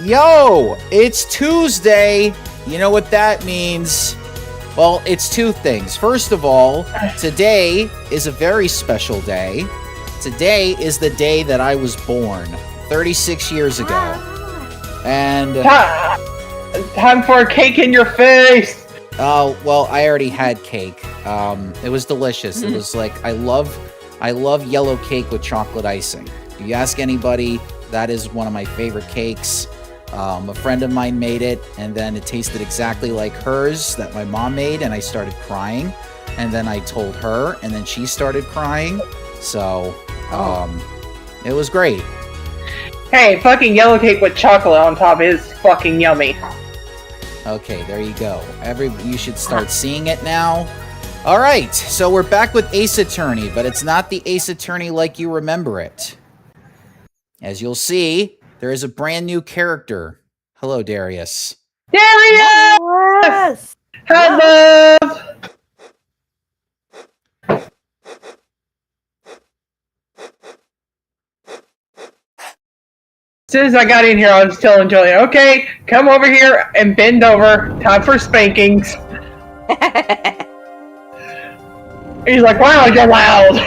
Yo, it's Tuesday. You know what that means? Well, it's two things. First of all, today is a very special day. Today is the day that I was born, 36 years ago. And time for a cake in your face. Oh, well, I already had cake. It was delicious. It was like I love yellow cake with chocolate icing. If you ask anybody, that is one of my favorite cakes. A friend of mine made it, and then it tasted exactly like hers that my mom made, and I started crying. And then I told her, and then she started crying. So, it was great. Hey, fucking yellow cake with chocolate on top is fucking yummy. Okay, there you go. You should start seeing it now. All right, so we're back with Ace Attorney, but it's not the Ace Attorney like you remember it. As you'll see, there is a brand new character. Hello, Darius. Darius! Yes! Hello! As soon as I got in here, I was telling Julia, okay, come over here and bend over. Time for spankings. He's like, wow, you're loud.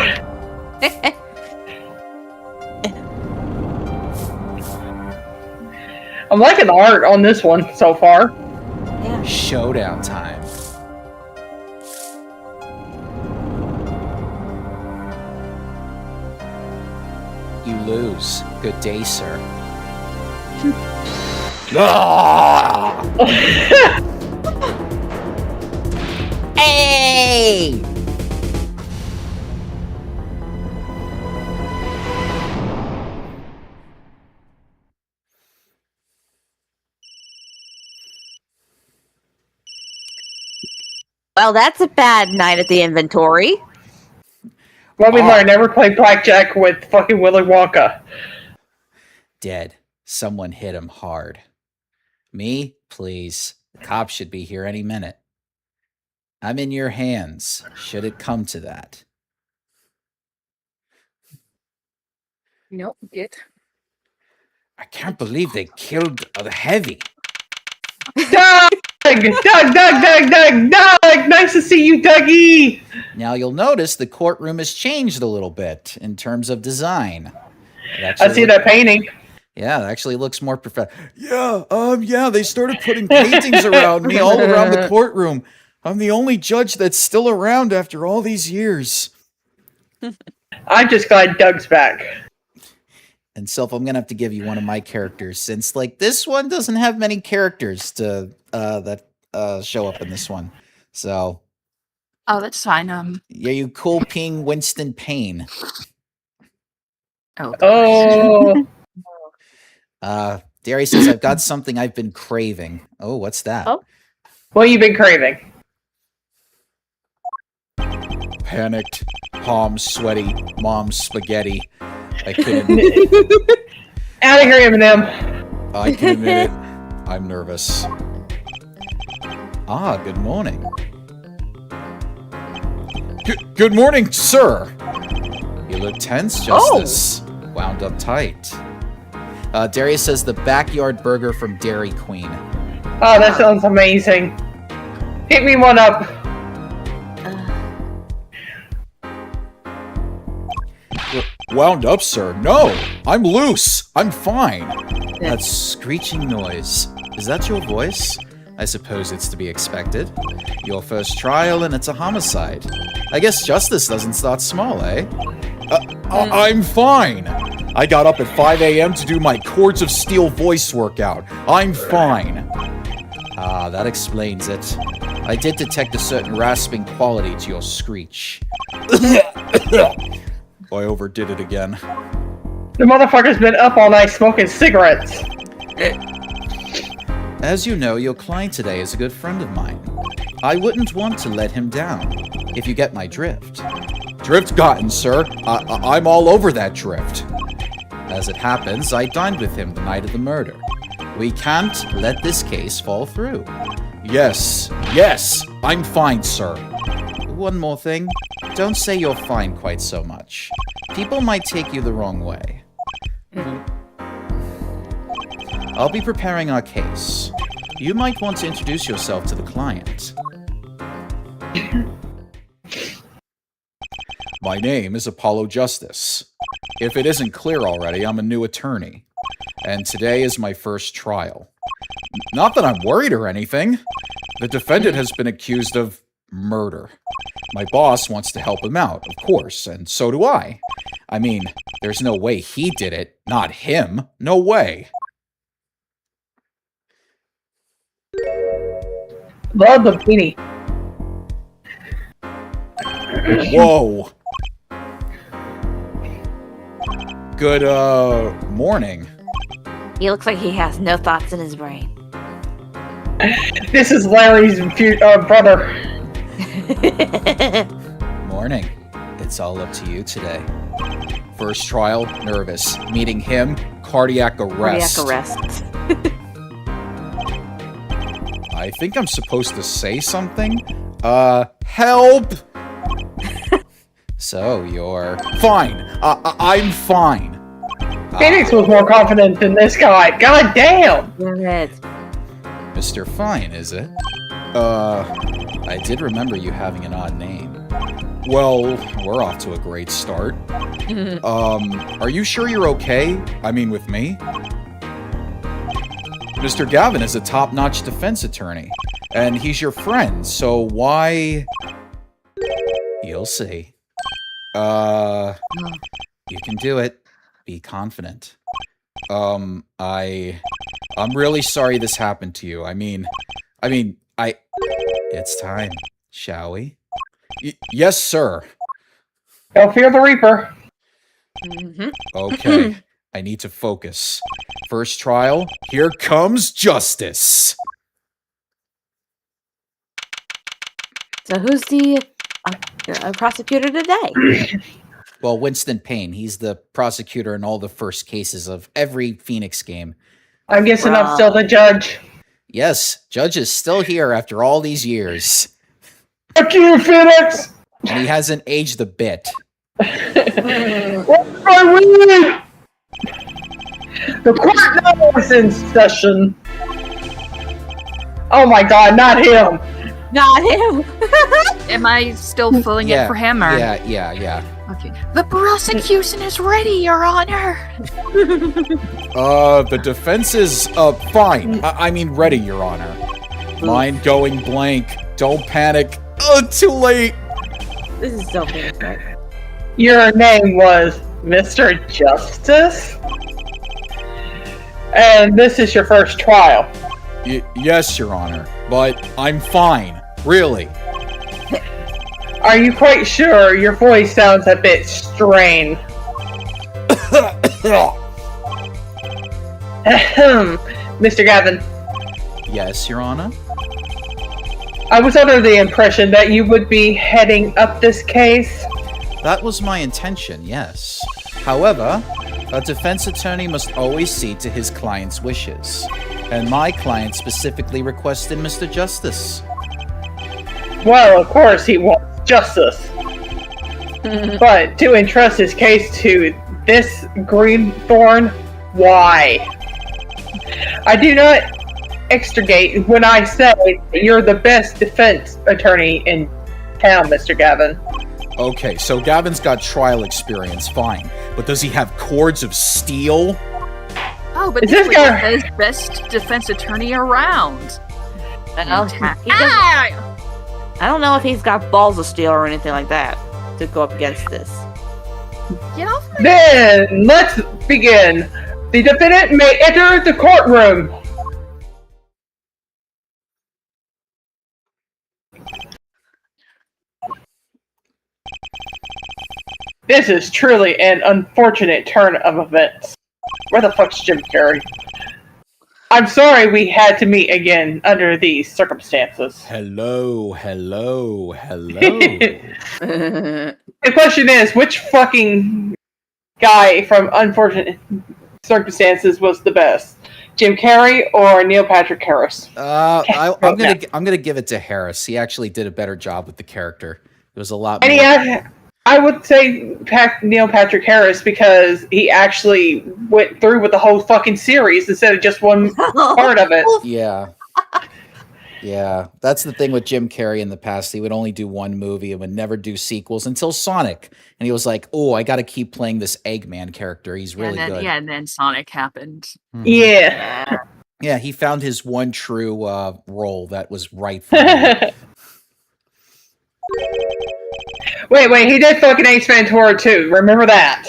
I'm liking the art on this one so far. Yeah. Showdown time. You lose. Good day, sir. Hey! Well, that's a bad night at the inventory. What we learned, never play blackjack with fucking Willy Wonka. Dead. Someone hit him hard. Me? Please. The cops should be here any minute. I'm in your hands, should it come to that. Nope, get. I can't believe they killed the heavy. Doug! Doug! Nice to see you, Dougie! Now you'll notice the courtroom has changed a little bit in terms of design. I see that painting. Yeah, it actually looks more professional. Yeah, they started putting paintings around me all around the courtroom. I'm the only judge that's still around after all these years. I'm just glad Doug's back. And Sylph, I'm gonna have to give you one of my characters, since like this one doesn't have many characters to that show up in this one. So Oh, that's fine. yeah, you cool peeing Winston Payne. Oh. Darius says, I've got something I've been craving. Oh, what's that? Oh. What have you been craving? Panicked, palms sweaty, mom's spaghetti. I couldn't. Out of here, Eminem. I can admit it. I'm nervous. Ah, good morning. Good morning, sir. You look tense, Justice. Wound up tight. Darius says the backyard burger from Dairy Queen. Oh, that sounds amazing. Hit me one up. Wound up, sir? No, I'm loose. I'm fine. That screeching noise. Is that your voice? I suppose it's to be expected. Your first trial and it's a homicide. I guess justice doesn't start small, eh? I'm fine. I got up at 5 a.m. to do my Chords of Steel voice workout. I'm fine. Ah, that explains it. I did detect a certain rasping quality to your screech. I overdid it again. The motherfucker's been up all night smoking cigarettes. As you know, your client today is a good friend of mine. I wouldn't want to let him down, if you get my drift. Drift gotten, sir. I'm all over that drift. As it happens, I dined with him the night of the murder. We can't let this case fall through. Yes, I'm fine, sir. One more thing. Don't say you're fine quite so much. People might take you the wrong way. I'll be preparing our case. You might want to introduce yourself to the client. My name is Apollo Justice. If it isn't clear already, I'm a new attorney. And today is my first trial. Not that I'm worried or anything. The defendant has been accused of murder. My boss wants to help him out, of course, and so do I. I mean, there's no way he did it, not him. No way. Love the beanie. Whoa. Good, morning. He looks like he has no thoughts in his brain. This is Larry's brother. Morning. It's all up to you today. First trial, nervous. Meeting him, cardiac arrest. Cardiac arrest. I think I'm supposed to say something. Help! So, you're... Fine. I'm fine. Phoenix was more confident than this guy. God damn! Damn it. Mr. Fine, is it? I did remember you having an odd name. Well, we're off to a great start. Are you sure you're okay? I mean, with me? Mr. Gavin is a top-notch defense attorney, and he's your friend, so why... You'll see. You can do it. Be confident. I'm really sorry this happened to you. I mean, it's time, shall we? Yes, sir. Don't fear the Reaper. Okay, I need to focus. First trial, here comes justice. So who's the prosecutor today? Well, Winston Payne. He's the prosecutor in all the first cases of every Phoenix game. I'm guessing I'm still the judge. Yes, Judge is still here after all these years. Fuck you, Phoenix! And he hasn't aged a bit. What's my weed? The court now is in session. Oh my god, not him! Not him. Am I still filling it for him, or? Yeah. Okay. The prosecution is ready, Your Honor. The defense is, fine. I mean ready, Your Honor. Mind going blank. Don't panic. Oh, too late! This is so bad. Your name was Mr. Justice? And this is your first trial. Yes, Your Honor. But I'm fine. Really. Are you quite sure? Your voice sounds a bit strained. Mr. Gavin. Yes, Your Honor? I was under the impression that you would be heading up this case. That was my intention, yes. However, a defense attorney must always see to his client's wishes. And my client specifically requested Mr. Justice. Well, of course he wants justice. But to entrust his case to this greenthorn, why? I do not extricate when I say you're the best defense attorney in town, Mr. Gavin. Okay, so Gavin's got trial experience, fine. But does he have cords of steel? Oh, but Is this this guy is best defense attorney around. Well, I don't know if he's got balls of steel or anything like that to go up against this. Get off my... Then, let's begin. The defendant may enter the courtroom. This is truly an unfortunate turn of events. Where the fuck's Jim Carrey? I'm sorry we had to meet again under these circumstances. Hello. The question is, which fucking guy from Unfortunate Circumstances was the best? Jim Carrey or Neil Patrick Harris? I'm gonna give it to Harris. He actually did a better job with the character. It was a lot And more... I would say Neil Patrick Harris because he actually went through with the whole fucking series instead of just one part of it. Yeah. Yeah, that's the thing with Jim Carrey in the past. He would only do one movie and would never do sequels until Sonic. And he was like, oh, I got to keep playing this Eggman character. He's really good. Yeah, and then Sonic happened. Mhm. Yeah. Yeah, he found his one true role that was right for him. Wait, he did fucking Ace Ventura too. Remember that.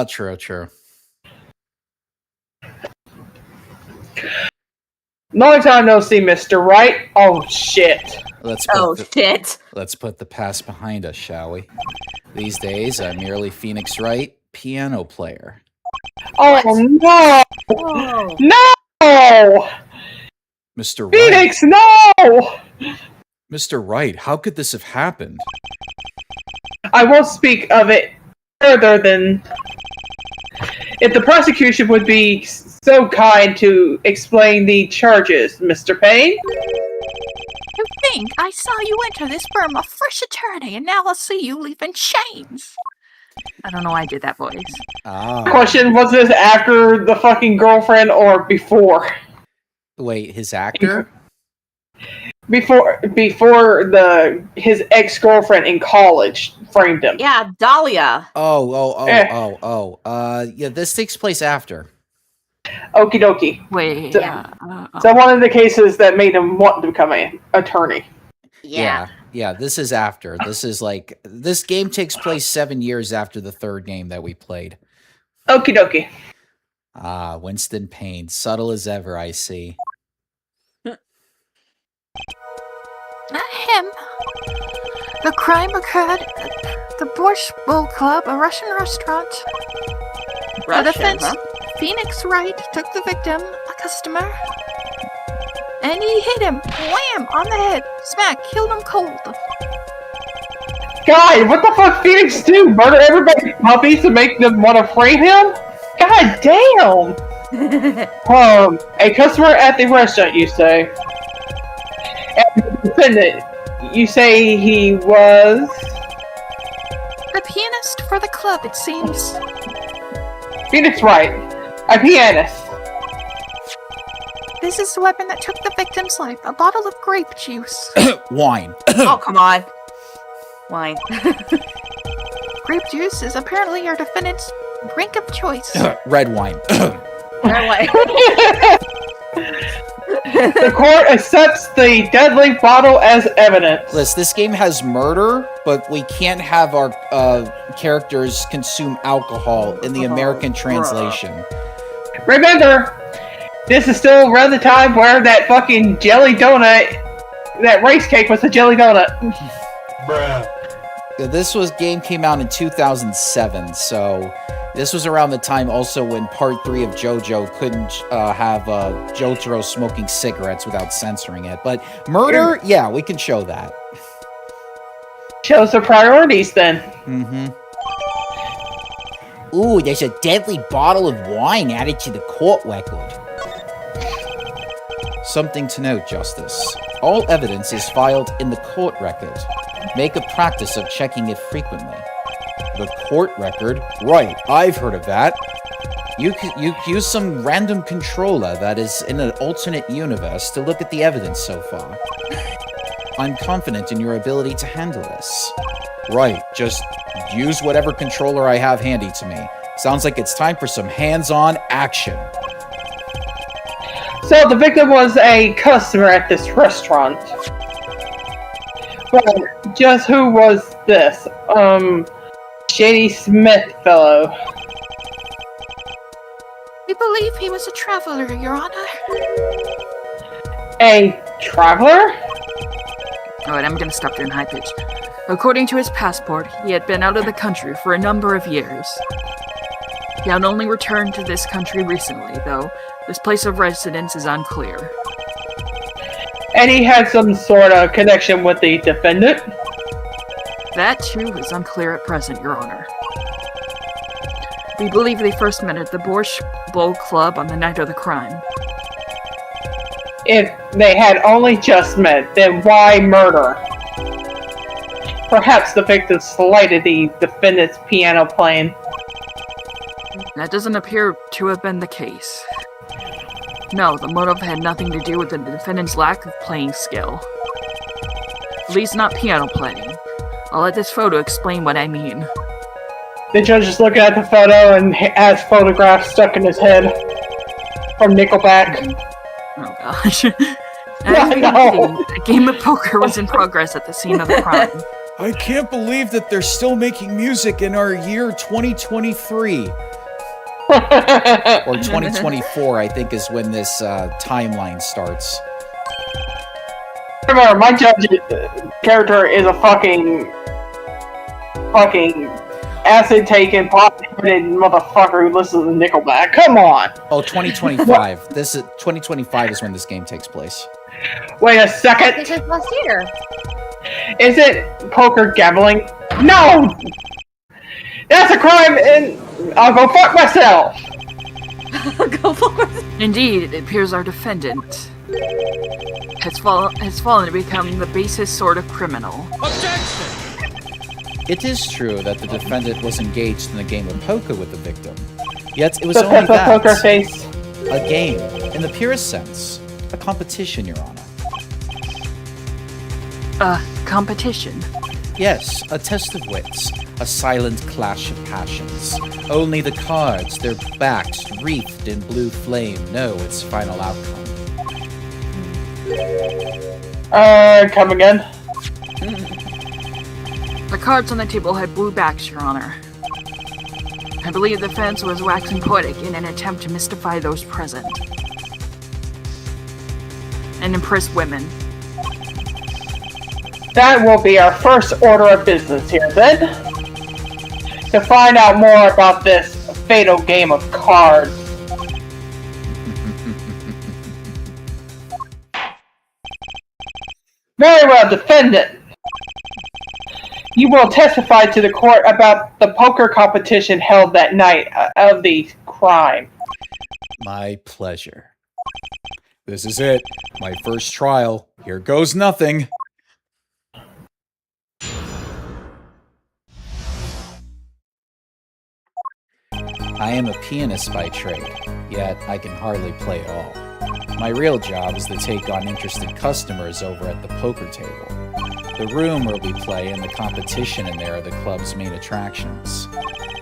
True. Long time no see, Mr. Right? Oh, shit. Let's put the past behind us, shall we? These days, I'm merely Phoenix Wright, piano player. Oh, no! Whoa. No! Mr. Phoenix, no! Mr. Wright, how could this have happened? I won't speak of it further than if the prosecution would be so kind to explain the charges, Mr. Payne. You think I saw you enter this firm a fresh attorney, and now I'll see you leave in chains. I don't know why I did that voice. Question, was this after the fucking girlfriend or before? Wait, his actor? Before his ex-girlfriend in college framed him. Yeah, Dahlia. Yeah, this takes place after. Okie dokie. Wait, So- yeah. So one of the cases that made him want to become an attorney. Yeah. Yeah, this is after. This game takes place 7 years after the third game that we played. Okie dokie. Ah, Winston Payne. Subtle as ever, I see. Not him. The crime occurred at the Borscht Bull Club, a Russian restaurant. The defense, huh? Phoenix Wright, took the victim, a customer, and he hit him, wham, on the head, smack, killed him cold. God, what the fuck Phoenix do? Murder everybody's puppies to make them want to frame him? God damn! A customer at the restaurant, you say? And the defendant, you say he was... The pianist for the club, it seems. Phoenix Wright, a pianist. This is the weapon that took the victim's life, a bottle of grape juice. Wine. Oh, come on. Wine. Grape juice is apparently your defendant's drink of choice. Red wine. The court accepts the deadly bottle as evidence. Listen, this game has murder, but we can't have our characters consume alcohol in the American translation. Remember, this is still around the time where that fucking jelly donut, that race cake was a jelly donut. Bruh. This game came out in 2007, so this was around the time also when Part 3 of JoJo couldn't have Jotaro smoking cigarettes without censoring it. But murder, yeah, we can show that. Shows the priorities then. Mm-hmm. Ooh, there's a deadly bottle of wine added to the court record. Something to note, Justice. All evidence is filed in the court record. Make a practice of checking it frequently. The court record? Right, I've heard of that. You use some random controller that is in an alternate universe to look at the evidence so far. I'm confident in your ability to handle this. Right, just use whatever controller I have handy to me. Sounds like it's time for some hands-on action. So the victim was a customer at this restaurant. But just who was this? Shady Smith fellow. We believe he was a traveler, Your Honor. A traveler? Alright, I'm gonna stop doing high pitch. According to his passport, he had been out of the country for a number of years. He had only returned to this country recently, though his place of residence is unclear. And he had some sort of connection with the defendant? That, too, is unclear at present, Your Honor. We believe they first met at the Borscht Bull Club on the night of the crime. If they had only just met, then why murder? Perhaps the victim slighted the defendant's piano playing. That doesn't appear to have been the case. No, the motive had nothing to do with the defendant's lack of playing skill. At least not piano playing. I'll let this photo explain what I mean. The judge is looking at the photo and has photographs stuck in his head from Nickelback. Oh gosh. As we were a game of poker was in progress at the scene of the crime. I can't believe that they're still making music in our year 2023. Or 2024, I think, is when this timeline starts. Remember, my judge character is a fucking acid-taking, pop-headed motherfucker who listens to Nickelback. Come on! Oh, 2025. 2025 is when this game takes place. Wait a second! This is last year. Is it poker gambling? No! That's a crime, and I'll go fuck myself! Go for it. Indeed, it appears our defendant has fallen to become the basest sort of criminal. It is true that the defendant was engaged in a game of poker with the victim. Yet it was only that. Poker face. A game, in the purest sense. A competition, Your Honor. Competition? Yes, a test of wits. A silent clash of passions. Only the cards, their backs wreathed in blue flame, know its final outcome. Come again? The cards on the table had blue backs, Your Honor. I believe the defense was waxing poetic in an attempt to mystify those present. And impress women. That will be our first order of business here, then. To find out more about this fatal game of cards. Very well, defendant. You will testify to the court about the poker competition held that night of the crime. My pleasure. This is it. My first trial. Here goes nothing. I am a pianist by trade, yet I can hardly play at all. My real job is to take on interested customers over at the poker table. The room where we play and the competition in there are the club's main attractions.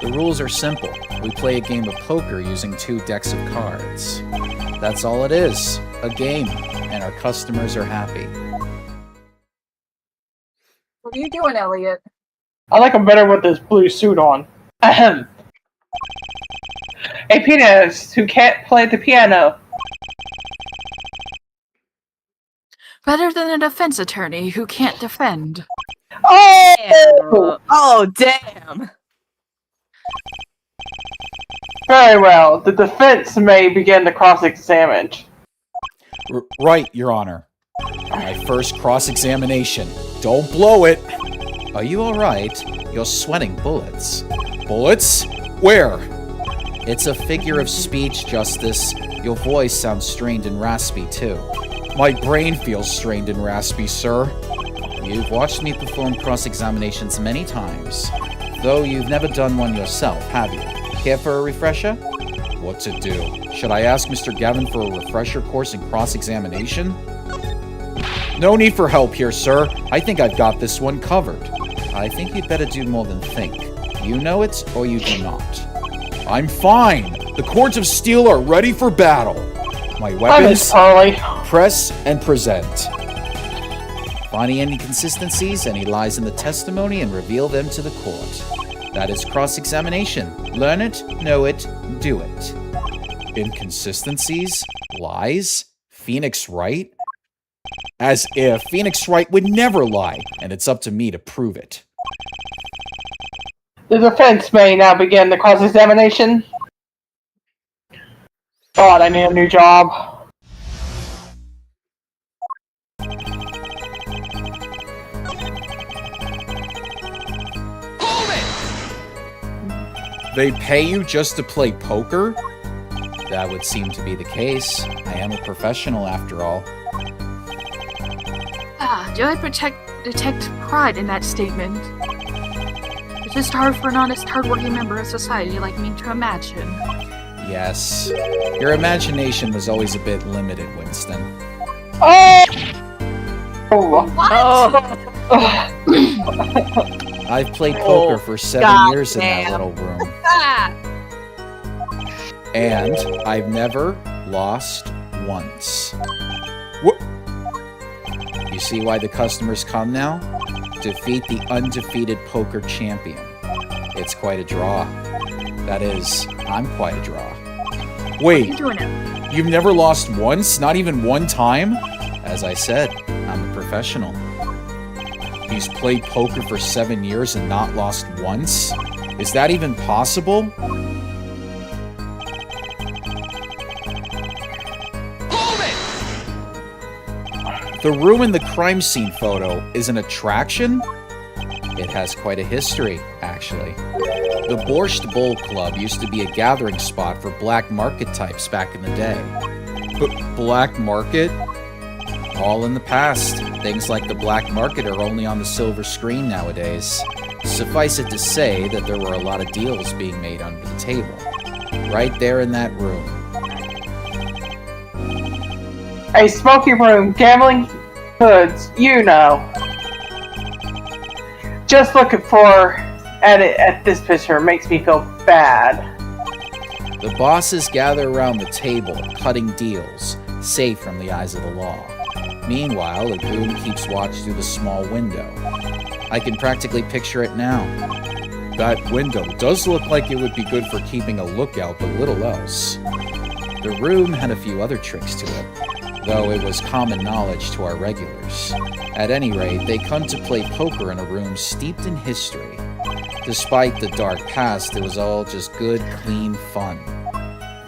The rules are simple. We play a game of poker using 2 decks of cards. That's all it is, a game, and our customers are happy. What are you doing, Elliot? I like him better with this blue suit on. Ahem. A pianist who can't play the piano. Better than a defense attorney who can't defend. Oh! Oh, damn! Very well. The defense may begin the cross-examine. Right, Your Honor. My first cross-examination. Don't blow it! Are you alright? You're sweating bullets. Bullets? Where? It's a figure of speech, Justice. Your voice sounds strained and raspy, too. My brain feels strained and raspy, sir. You've watched me perform cross-examinations many times, though you've never done one yourself, have you? Care for a refresher? What to do? Should I ask Mr. Gavin for a refresher course in cross-examination? No need for help here, sir. I think I've got this one covered. I think you'd better do more than think. You know it, or you do not. I'm fine! The cords of steel are ready for battle! My weapons, press and present. Finding any inconsistencies, any lies in the testimony, and reveal them to the court. That is cross-examination. Learn it, know it, do it. Inconsistencies? Lies? Phoenix Wright? As if Phoenix Wright would never lie, and it's up to me to prove it. The defense may now begin the cross-examination. God, I need a new job. They pay you just to play poker? That would seem to be the case. I am a professional after all. Do I detect pride in that statement. It's just hard for an honest, hardworking member of society like me to imagine. Yes. Your imagination was always a bit limited, Winston. Oh! What? I've played poker for 7 years in that little room. And I've never lost once. What? You see why the customers come now? Defeat the undefeated poker champion. It's quite a draw. That is, I'm quite a draw. Wait, you've never lost once? Not even one time? As I said, I'm a professional. He's played poker for 7 years and not lost once? Is that even possible? The room in the crime scene photo is an attraction? It has quite a history, actually. The Borscht Bowl Club used to be a gathering spot for black market types back in the day. But black market? All in the past. Things like the black market are only on the silver screen nowadays. Suffice it to say that there were a lot of deals being made under the table. Right there in that room. A smoky room, gambling hoods, you know. Just looking at this picture makes me feel bad. The bosses gather around the table, cutting deals, safe from the eyes of the law. Meanwhile, a goon keeps watch through the small window. I can practically picture it now. That window does look like it would be good for keeping a lookout, but little else. The room had a few other tricks to it, though it was common knowledge to our regulars. At any rate, they come to play poker in a room steeped in history. Despite the dark past, it was all just good, clean fun.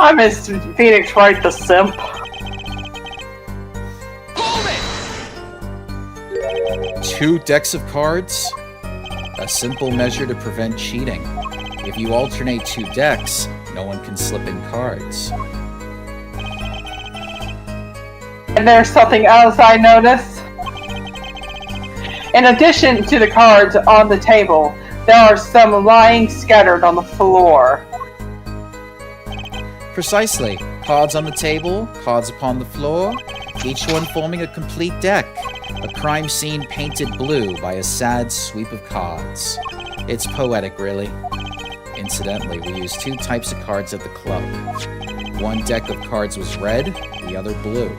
I miss Phoenix Wright the simp. 2 decks of cards? A simple measure to prevent cheating. If you alternate 2 decks, no one can slip in cards. And there's something else I noticed. In addition to the cards on the table, there are some lying scattered on the floor. Precisely. Cards on the table, cards upon the floor, each one forming a complete deck. A crime scene painted blue by a sad sweep of cards. It's poetic, really. Incidentally, we used 2 types of cards at the club. One deck of cards was red, the other blue.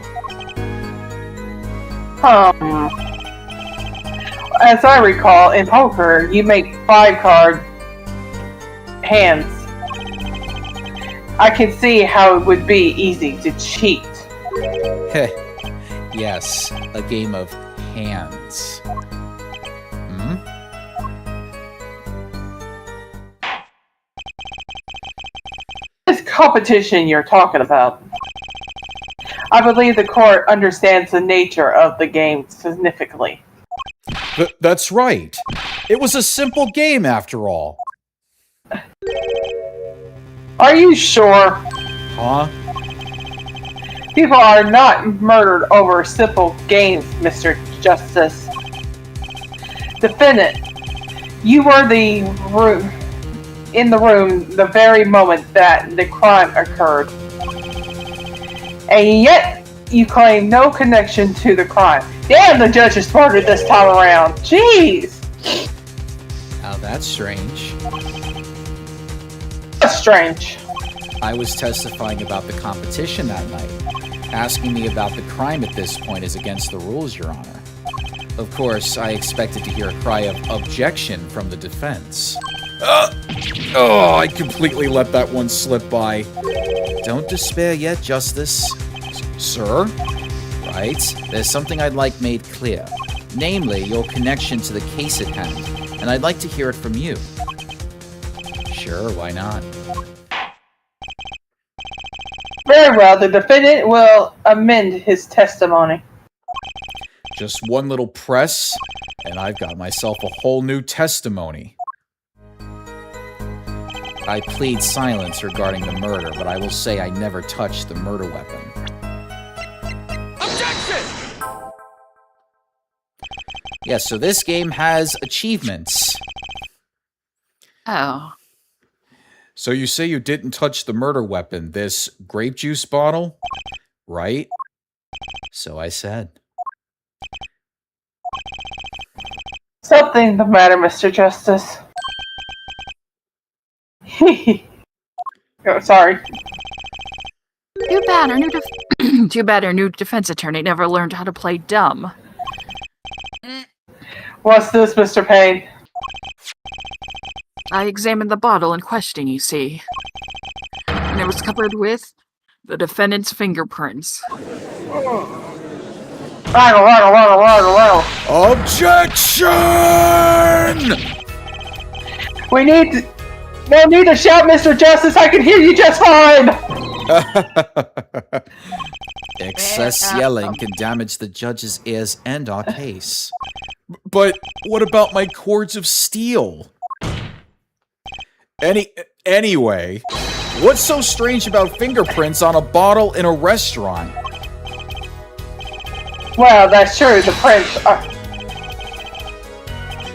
As I recall, in poker, you make 5-card hands. I can see how it would be easy to cheat. Yes, a game of hands. This competition you're talking about. I believe the court understands the nature of the game significantly. That's right. It was a simple game after all. Are you sure? Huh? People are not murdered over simple games, Mr. Justice. Defendant, you were in the room the very moment that the crime occurred. And yet, you claim no connection to the crime. Damn, the judge is smarter this time around. Jeez! Now that's strange. That's strange. I was testifying about the competition that night. Asking me about the crime at this point is against the rules, Your Honor. Of course, I expected to hear a cry of objection from the defense. I completely let that one slip by. Don't despair yet, Justice. Sir? Right, there's something I'd like made clear. Namely, your connection to the case at hand. And I'd like to hear it from you. Sure, why not? Very well, the defendant will amend his testimony. Just one little press, and I've got myself a whole new testimony. I plead silence regarding the murder, but I will say I never touched the murder weapon. Objection! Yes, so this game has achievements. Oh. So you say you didn't touch the murder weapon, this grape juice bottle? Right? So I said. Something the matter, Mr. Justice. Oh, sorry. Too bad our new defense attorney never learned how to play dumb. What's this, Mr. Payne? I examined the bottle in question, you see. And it was covered with the defendant's fingerprints. Rattle. Objection! No need to shout, Mr. Justice. I can hear you just fine. Excess yelling can damage the judge's ears and our case. But what about my cords of steel? Anyway, what's so strange about fingerprints on a bottle in a restaurant? Well, that's true. The prints are...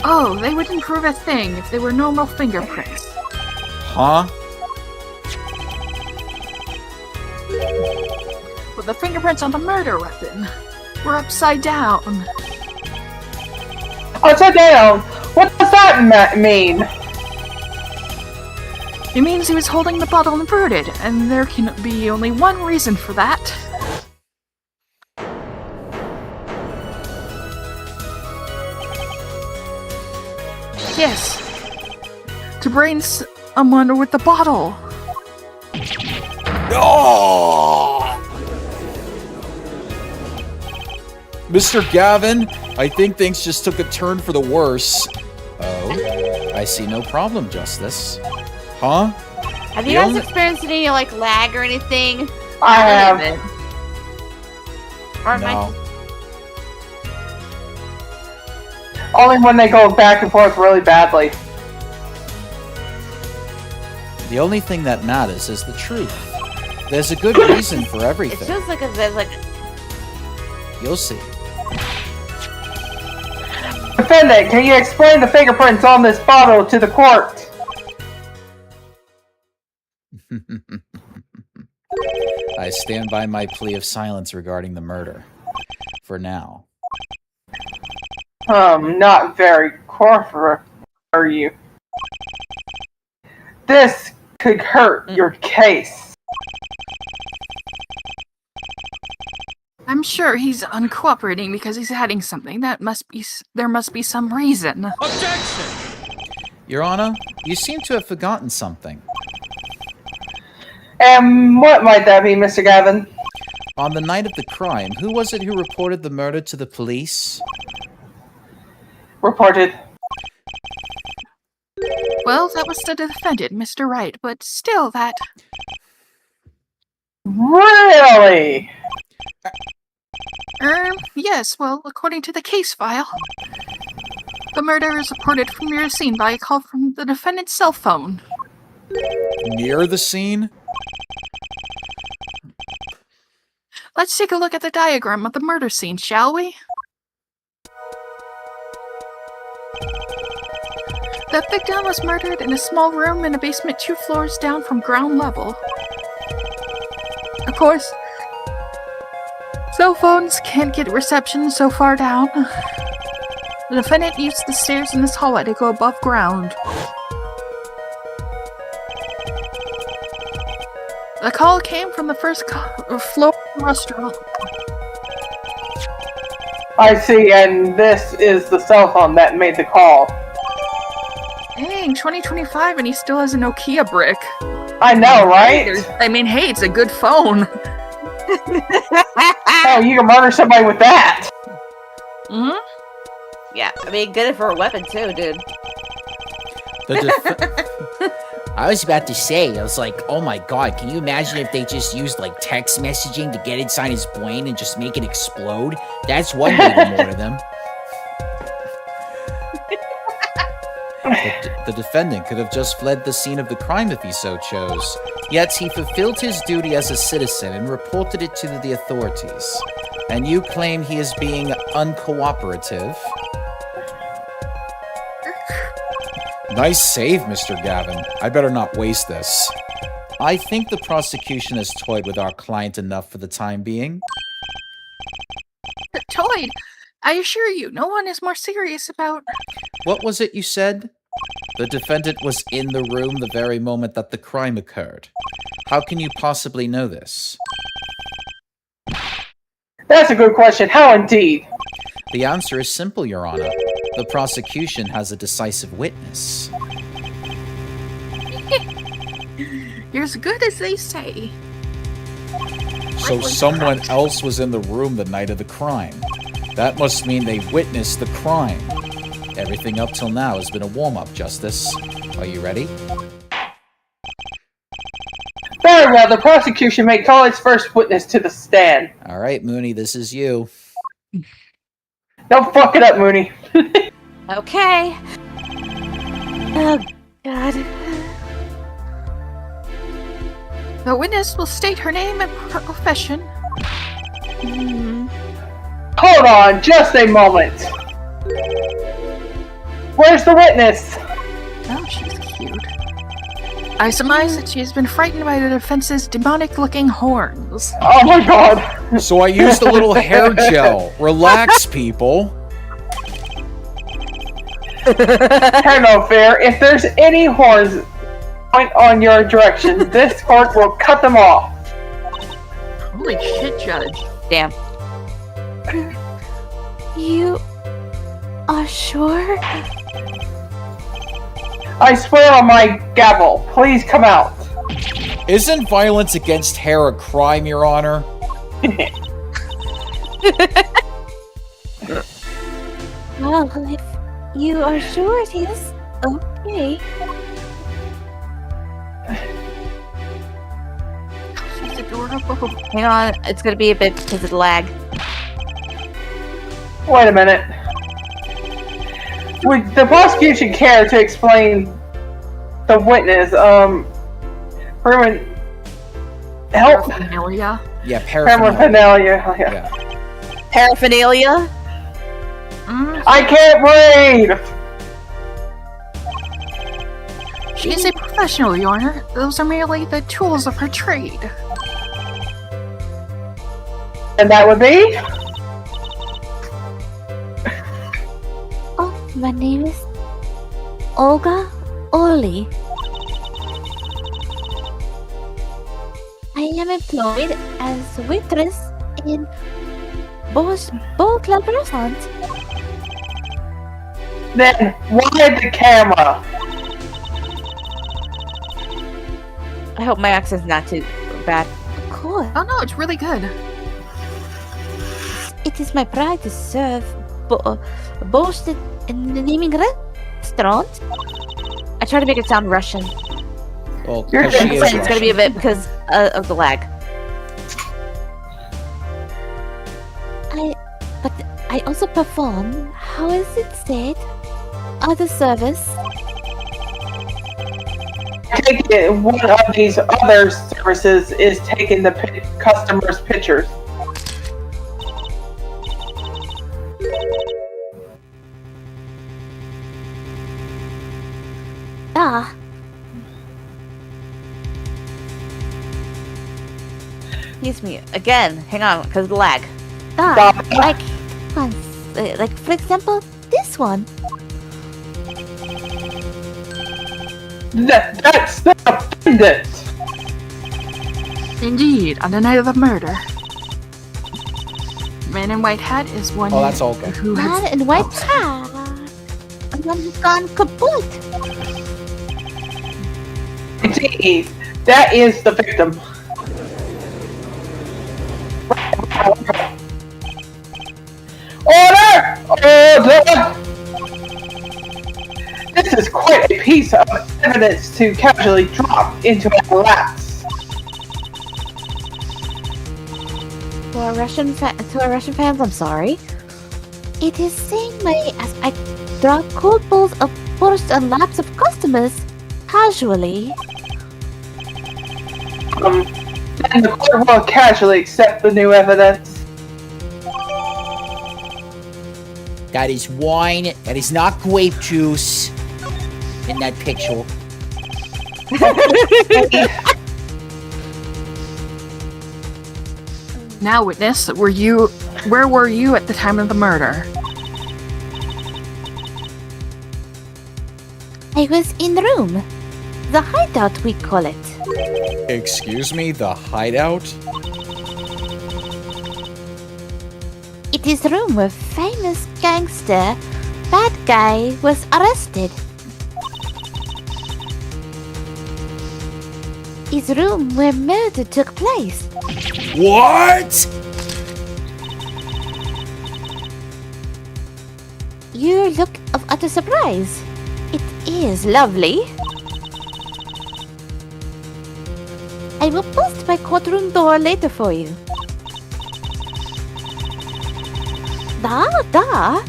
Oh, they wouldn't prove a thing if they were normal fingerprints. Huh? Well, the fingerprints on the murder weapon were upside down. Upside down? What does that mean? It means he was holding the bottle inverted, and there can be only one reason for that. Yes. To brain someone with the bottle. Oh! Mr. Gavin, I think things just took a turn for the worse. Oh, I see no problem, Justice. Huh? Have you guys experienced any, like, lag or anything? I have. Or am No. Only when they go back and forth really badly. The only thing that matters is the truth. There's a good reason for It everything. feels like there's like... You'll see. Defendant, can you explain the fingerprints on this bottle to the court? I stand by my plea of silence regarding the murder. For now. Not very corporate, are you? This could hurt your case. I'm sure he's uncooperating because he's hiding something. There must be some reason. Objection! Your Honor, you seem to have forgotten something. And what might that be, Mr. Gavin? On the night of the crime, who was it who reported the murder to the police? Reported. Well, that was the defendant, Mr. Wright, but still that... Really? Yes, well, according to the case file. The murder is reported from near the scene by a call from the defendant's cell phone. Near the scene? Let's take a look at the diagram of the murder scene, shall we? The victim was murdered in a small room in a basement 2 floors down from ground level. Of course, cell phones can't get reception so far down. The defendant used the stairs in this hallway to go above ground. The call came from the first floor restaurant. I see, and this is the cell phone that made the call. Dang, 2025 and he still has a Nokia brick. I know, right? I mean, hey, it's a good phone. Oh, you can murder somebody with that. Hmm? Yeah, I mean, good for a weapon too, dude. I was about to say, I was like, oh my god, can you imagine if they just used like text messaging to get inside his brain and just make it explode? That's one way to murder them. The defendant could have just fled the scene of the crime if he so chose. Yet he fulfilled his duty as a citizen and reported it to the authorities. And you claim he is being uncooperative? Nice save, Mr. Gavin. I better not waste this. I think the prosecution has toyed with our client enough for the time being. Toyd, I assure you, no one is more serious about... What was it you said? The defendant was in the room the very moment that the crime occurred. How can you possibly know this? That's a good question. How indeed? The answer is simple, Your Honor. The prosecution has a decisive witness. You're as good as they say. So someone else was in the room the night of the crime. That must mean they witnessed the crime. Everything up till now has been a warm-up, Justice. Are you ready? Very well, the prosecution may call its first witness to the stand. All right, Mooney, this is you. Don't fuck it up, Mooney. Okay. Oh, God. The witness will state her name and profession. Hold on, just a moment. Where's the witness? Oh, she's cute. I surmise that she has been frightened by the defense's demonic-looking horns. Oh my god. So I used a little hair gel. Relax, people. Have no fear. If there's any horns point on your direction, this court will cut them off. Holy shit, Judge. Damn. You are sure? I swear on my gavel. Please come out. Isn't violence against hair a crime, Your Honor? Well, if you are sure it is, okay. She's adorable. Hang on, it's gonna be a bit because of the lag. Wait a minute. Would the prosecution care to explain the witness? Herman, help. Paraphernalia. Yeah, paraphernalia. Paraphernalia. Yeah. Yeah. Paraphernalia? I can't breathe. She is a professional, Your Honor. Those are merely the tools of her trade. And that would be? Oh, my name is Olga Orly. I am employed as waitress in Bosch Bowl Club restaurant. Then why the camera? I hope my accent's not too bad. Of course. Oh no, it's really good. It is my pride to serve Bosch in the naming restaurant. I try to make it sound Russian. Well, You're 'cause she is Russian. It's gonna be a bit because of the lag. But I also perform, how is it said? Other service. I take it one of these other services is taking the customers' pictures. Ah. Excuse me. Again, hang on, because of the lag. Like for example, this one. That's the defendant. Indeed, on the night of the murder. Man in white hat is one Oh, that's all good. who Man has... in white hat. And one who's gone kaput. Indeed, that is the victim. Order! Order! This is quite a piece of evidence to casually drop into our laps. To our Russian fans, I'm sorry. It is same way as I drop cold balls of borscht on laps of customers casually. Then the court will casually accept the new evidence. That is wine. That is not grape juice. in that picture. Now, witness, where were you at the time of the murder? I was in the room. The hideout, we call it. Excuse me, the hideout? It is the room where famous gangster, bad guy, was arrested. Is room where murder took place. What? You look of utter surprise. It is lovely. I will post my courtroom door later for you. Da.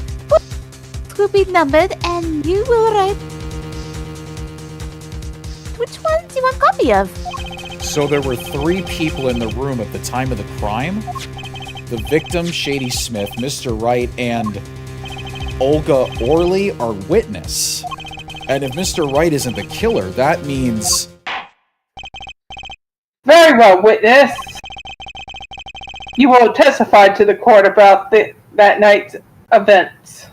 Will be numbered and you will write. Which one do you want a copy of? So there were 3 people in the room at the time of the crime? The victim, Shady Smith, Mr. Wright, and Olga Orley are witness. And if Mr. Wright isn't the killer, that means... Very well, witness. You will testify to the court about that night's events.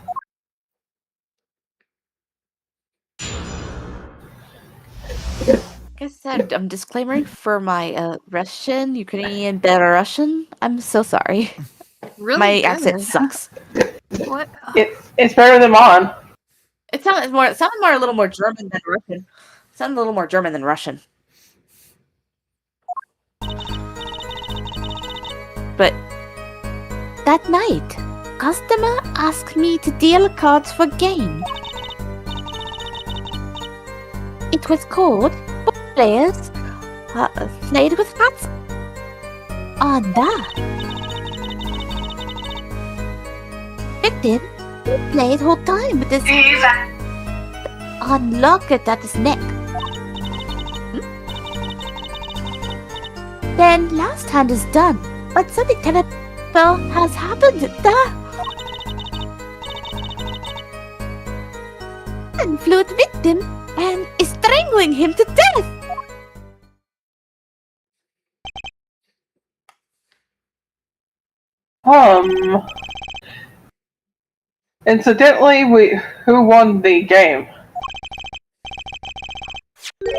Like I said, I'm disclaiming for my Russian, Ukrainian, Belarusian. I'm so sorry. Really My good. accent sucks. What? It's better than mine. It sounded more a little more German than Russian. It sounded a little more German than Russian. But that night, customer asked me to deal cards for game. It was called players played with hats. On that, victim played whole time with his unlocked at his neck. Then last hand is done, but something terrible has happened. And flew at the victim and is strangling him to death. Incidentally, who won the game?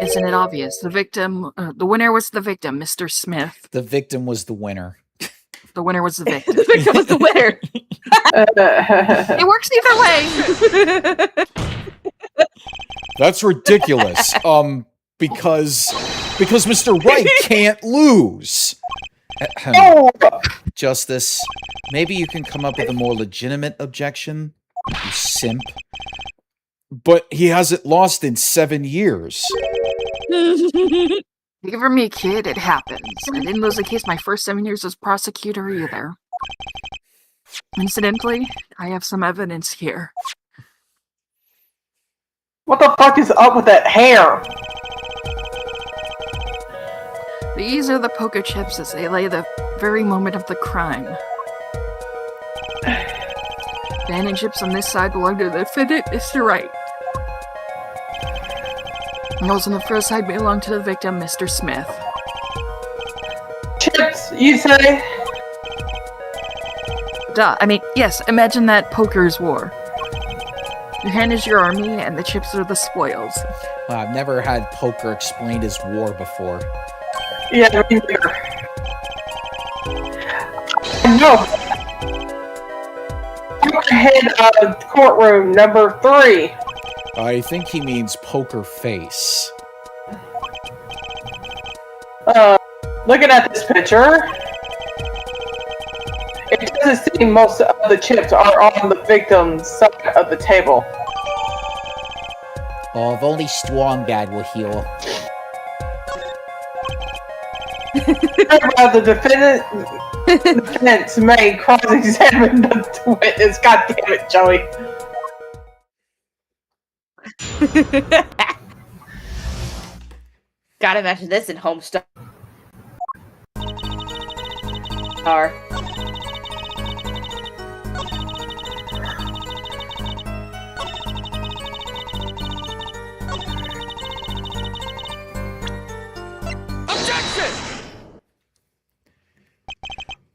Isn't it obvious? The victim, the winner was the victim, Mr. Smith. The victim was the winner. The winner was the victim. The victim was the winner. It works either way. That's ridiculous. Because Mr. Wright can't lose. Oh! Justice, maybe you can come up with a more legitimate objection, you simp. But he hasn't lost in 7 years. Give me, kid, it happens. I didn't lose a case my first 7 years as prosecutor either. Incidentally, I have some evidence here. What the fuck is up with that hair? These are the poker chips as they lay the very moment of the crime. The hand and chips on this side belong to the defendant, Mr. Wright. And those on the first side belong to the victim, Mr. Smith. Chips, you say? Duh, I mean, yes, imagine that poker's war. Your hand is your army, and the chips are the spoils. Wow, I've never had poker explained as war before. Yeah, me neither. No. Head courtroom number 3. I think he means poker face. Looking at this picture, it doesn't seem most of the chips are on the victim's side of the table. Oh, if only Strong Dad will heal. The defense may cross-examine the witness. God damn it, Joey. Gotta imagine this in Homestar.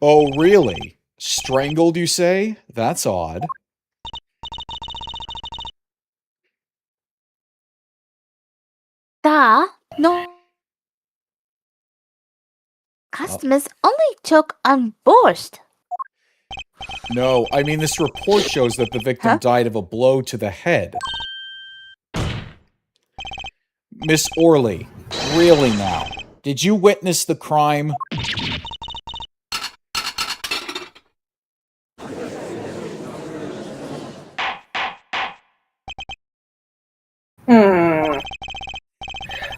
Oh, really? Strangled, you say? That's odd. No. Customers only choke on borscht. No, I mean this report shows that the victim Huh? died of a blow to the head. Miss Orley, really now? Did you witness the crime?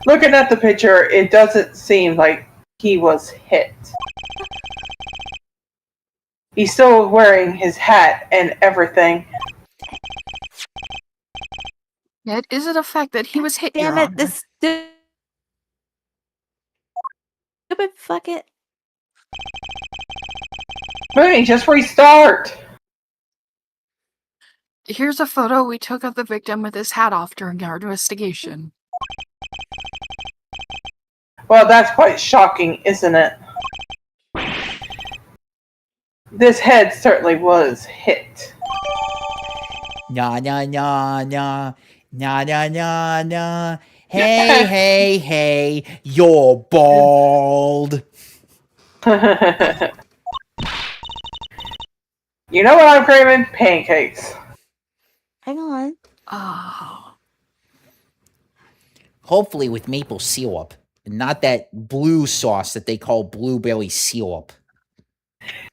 Looking at the picture, it doesn't seem like he was hit. He's still wearing his hat and everything. Yet is it a fact that he was hit, Your Damn it, Honor? this stupid fuck it. Mooney, just restart! Here's a photo we took of the victim with his hat off during our investigation. Well, that's quite shocking, isn't it? This head certainly was hit. Na na na na na na na na. Hey hey hey, you're bald. You know what I'm craving? Pancakes. Hang on. Oh. Hopefully with maple syrup, and not that blue sauce that they call blueberry syrup.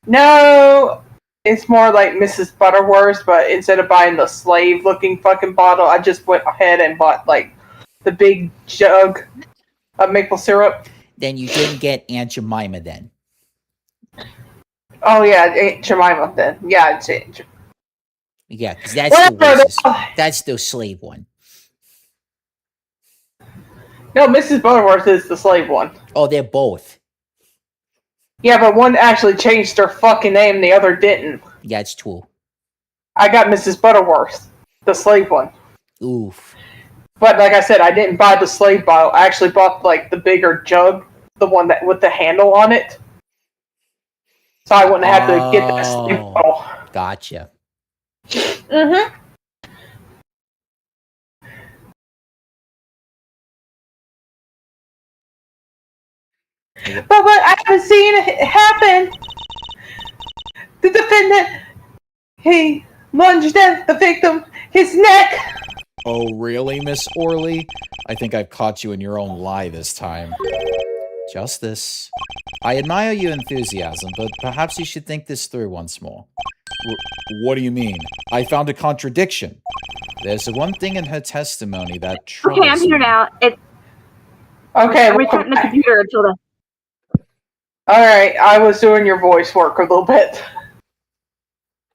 No, it's more like Mrs. Butterworth, but instead of buying the slave-looking fucking bottle, I just went ahead and bought, like, the big jug of maple syrup. Then you didn't get Aunt Jemima then. Oh, yeah, Aunt Jemima, then. Yeah, it's Aunt Jemima. Yeah, because that's the Whatever, racist. That's the slave one. No, Mrs. Butterworth is the slave one. Oh, they're both. Yeah, but one actually changed her fucking name, the other didn't. Yeah, it's true. I got Mrs. Butterworth, the slave one. Oof. But like I said, I didn't buy the slave bottle. I actually bought like the bigger jug, the one that with the handle on it. So I wouldn't have to get that slave Oh. bottle. Gotcha. Mm-hmm. But I haven't seen it happen. The defendant, he lunged at the victim, his neck. Oh, really, Miss Orley? I think I've caught you in your own lie this time. Justice. I admire your enthusiasm, but perhaps you should think this through once more. What do you mean? I found a contradiction. There's one thing in her testimony that troubles Okay, I'm here me. now. Okay, I'm restarting the computer until the. alright, I was doing your voice work a little bit.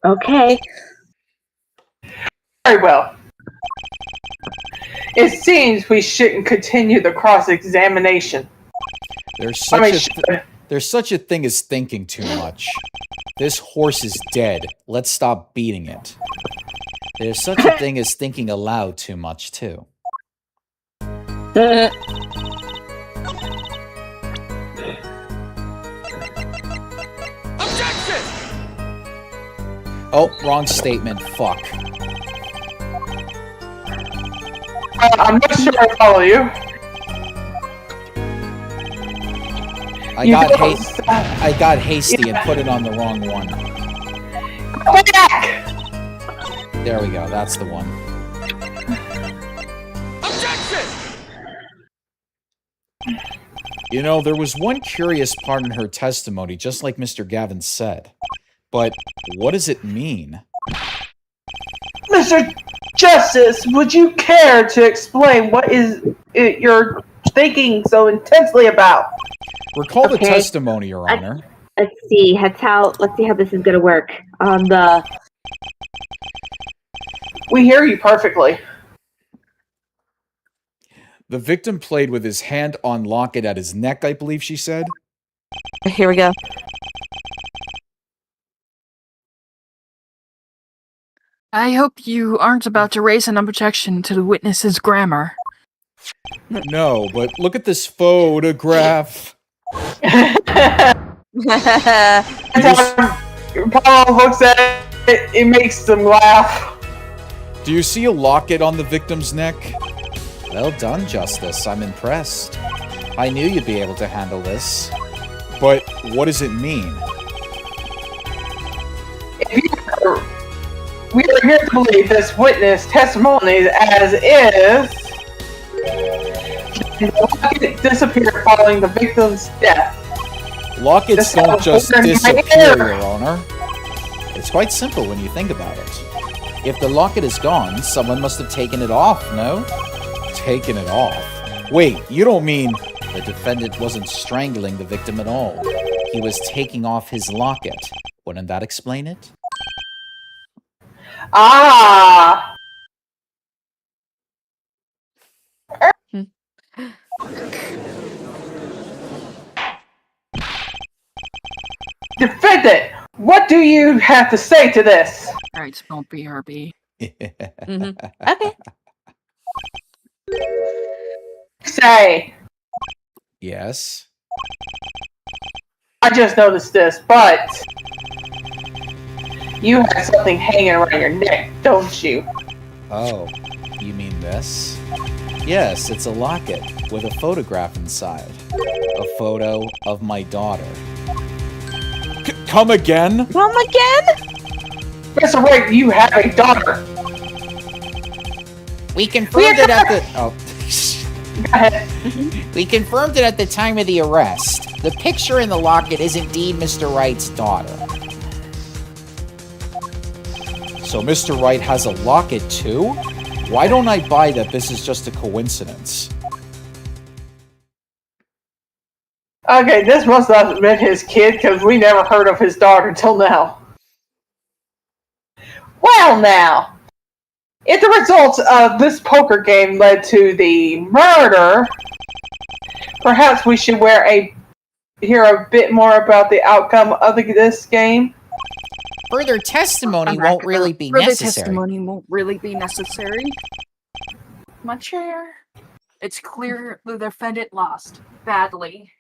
Okay. Very well. It seems we shouldn't continue the cross-examination. There's I such mean, a there's such a thing as thinking too much. This horse is dead. Let's stop beating it. There's such a thing as thinking aloud too much, too. Oh, wrong statement. Fuck. I'm not sure I follow you. I got hasty and put it on the wrong one. Go back! There we go. That's the one. You know, there was one curious part in her testimony, just like Mr. Gavin said. But what does it mean? Mr. Justice, would you care to explain what is it you're thinking so intensely about? Recall the Okay. testimony, Your Honor. Let's see. Let's see how this is gonna work. We hear you perfectly. The victim played with his hand on locket at his neck, I believe she said. Here we go. I hope you aren't about to raise an objection to the witness's grammar. No, but look at this photograph. Paul looks at it, it makes them laugh. Do you see a locket on the victim's neck? Well done, Justice. I'm impressed. I knew you'd be able to handle this. But what does it mean? We are here to believe this witness testimony as is. The locket disappeared following the victim's death. Lockets don't just disappear, Your Honor. It's quite simple when you think about it. If the locket is gone, someone must have taken it off, no? Taken it off? Wait, you don't mean the defendant wasn't strangling the victim at all? He was taking off his locket. Wouldn't that explain it? Ah! Defendant, what do you have to say to this? Alright, don't BRB. Okay. Say, Yes? I just noticed this, but you have something hanging around your neck, don't you? Oh, you mean this? Yes, it's a locket with a photograph inside. A photo of my daughter. Come again? Come again? Mr. Wright, you have a daughter. We confirmed it at the... Oh. Go ahead. We confirmed it at the time of the arrest. The picture in the locket is indeed Mr. Wright's daughter. So Mr. Wright has a locket too? Why don't I buy that this is just a coincidence? Okay, this must have been his kid, because we never heard of his daughter till now. Well now, if the results of this poker game led to the murder, perhaps we should hear a bit more about the outcome of this game. Further testimony I'm won't not- really be further necessary. testimony won't really be necessary. Much here. It's clear the defendant lost badly.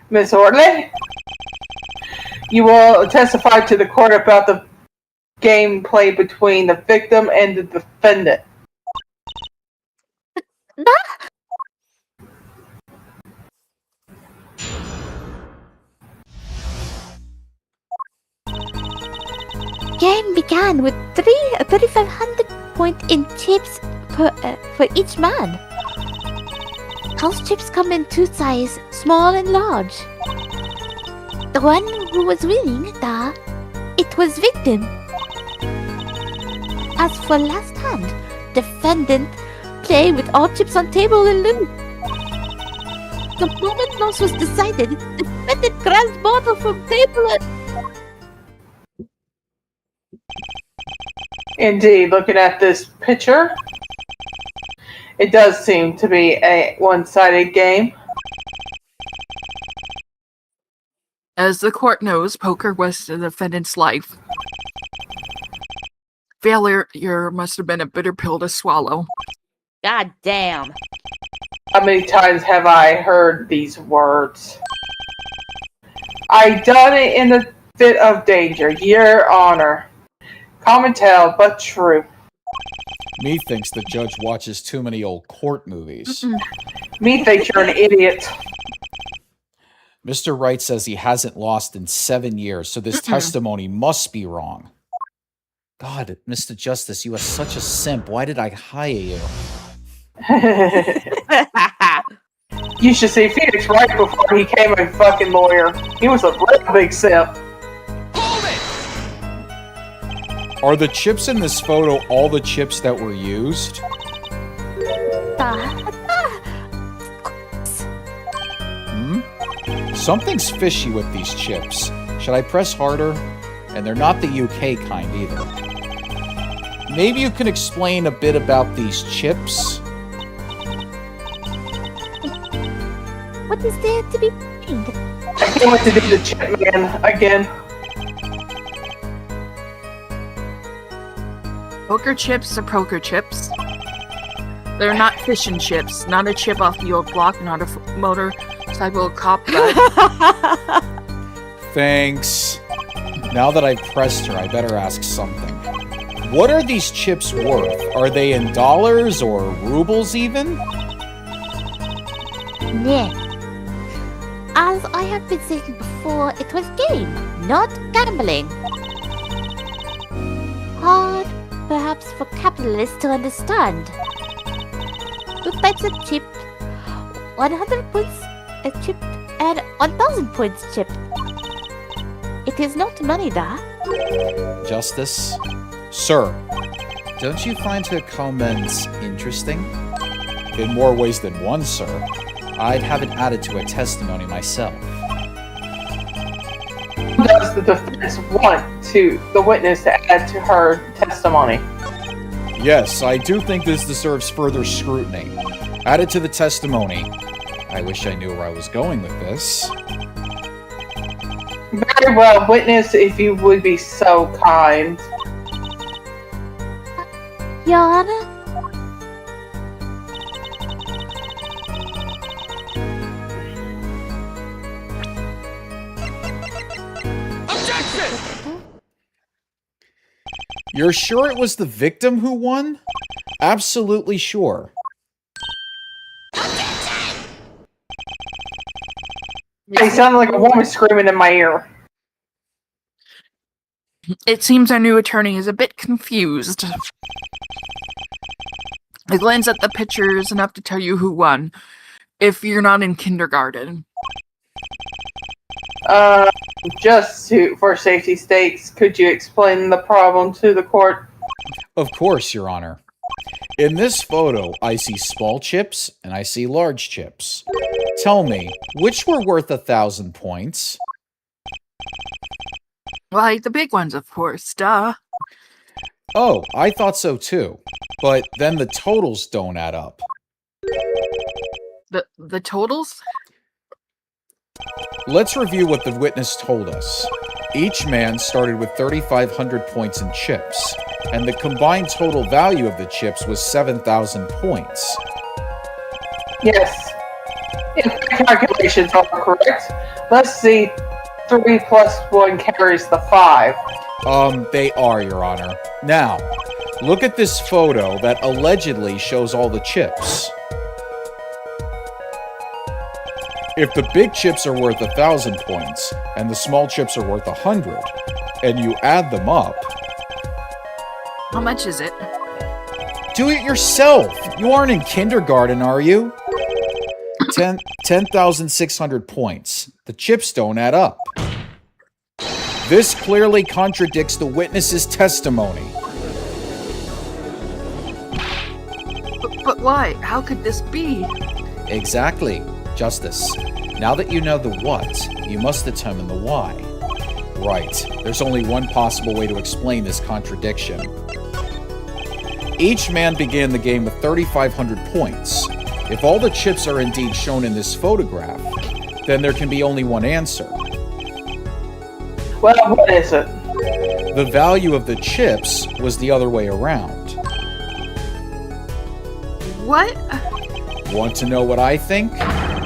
Miss Orley, you will testify to the court about the gameplay between the victim and the defendant. Game began with 3,500 points in chips for each man. House chips come in two sizes, small and large. The one who was winning, it was victim. As for last hand, defendant play with all chips on table and lose. The moment loss was decided, defendant grabs bottle from table and... Indeed, looking at this picture, it does seem to be a one-sided game. As the court knows, poker was the defendant's life. Failure must have been a bitter pill to swallow. God damn. How many times have I heard these words? I done it in a fit of danger, Your Honor. Common tale, but true. Methinks the judge watches too many old court movies. Me thinks you're an idiot. Mr. Wright says he hasn't lost in 7 years, so this testimony must be wrong. God, Mr. Justice, you are such a simp. Why did I hire you? You should see Phoenix right before he became a fucking lawyer. He was a real big simp. Are the chips in this photo all the chips that were used? Something's fishy with these chips. Should I press harder? And they're not the UK kind either. Maybe you can explain a bit about these chips? What is there to be played? I can't wait to do the chip man again. Poker chips are poker chips. They're not fish and chips, not a chip off the old block, not a motorcycle cop ride. Thanks. Now that I've pressed her, I better ask something. What are these chips worth? Are they in dollars or rubles even? Yeah. As I have been saying before, it was game, not gambling. Hard, perhaps, for capitalists to understand. 2 pence a chip, 100 points a chip, and 1,000 points chip. It is not money, da. Justice? Sir, don't you find her comments interesting? In more ways than one, sir. I'd have it added to a testimony myself. Does the defense want the witness to add to her testimony? Yes, I do think this deserves further scrutiny. Add it to the testimony. I wish I knew where I was going with this. Very well, witness, if you would be so kind. Your Honor? You're sure it was the victim who won? Absolutely sure. It sounded like a woman screaming in my ear. It seems our new attorney is a bit confused. A glance at the picture is enough to tell you who won, if you're not in kindergarten. For safety stakes, could you explain the problem to the court? Of course, Your Honor. In this photo, I see small chips and I see large chips. Tell me, which were worth 1,000 points? Why, the big ones, of course, duh. Oh, I thought so too. But then the totals don't add up. The totals? Let's review what the witness told us. Each man started with 3,500 points in chips, and the combined total value of the chips was 7,000 points. Yes. If my calculations are correct, let's see. 3 plus 1 carries the 5. They are, Your Honor. Now, look at this photo that allegedly shows all the chips. If the big chips are worth 1,000 points, and the small chips are worth 100, and you add them up... How much is it? Do it yourself! You aren't in kindergarten, are you? 10,600 points. The chips don't add up. This clearly contradicts the witness's testimony. But why? How could this be? Exactly. Justice. Now that you know the what, you must determine the why. Right. There's only one possible way to explain this contradiction. Each man began the game with 3,500 points. If all the chips are indeed shown in this photograph, then there can be only one answer. Well, what is it? The value of the chips was the other way around. What? Want to know what I think?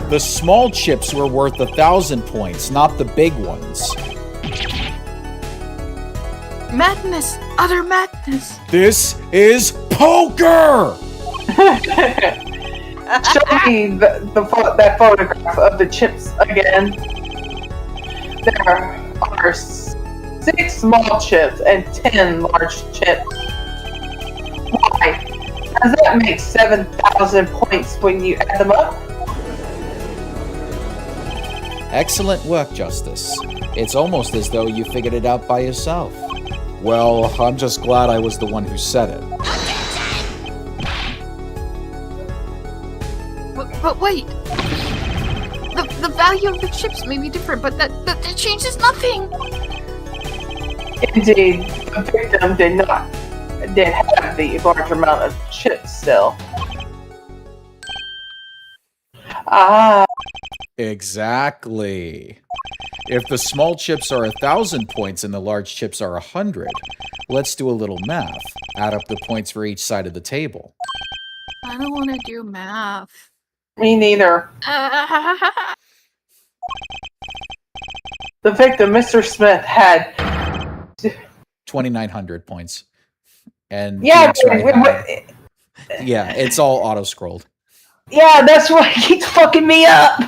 The small chips were worth 1,000 points, not the big ones. Madness! Utter madness! This is poker! Show me that photograph of the chips again. There are 6 small chips and 10 large chips. Why? Does that make 7,000 points when you add them up? Excellent work, Justice. It's almost as though you figured it out by yourself. Well, I'm just glad I was the one who said it. But wait! The value of the chips may be different, but that changes nothing! Indeed, the victim did have the large amount of chips still. Ah. Exactly. If the small chips are 1,000 points and the large chips are 100, let's do a little math. Add up the points for each side of the table. I don't want to do math. Me neither. The victim, Mr. Smith, had 2,900 points. And yeah, yeah, it's all auto-scrolled. yeah, that's why he keeps fucking me up.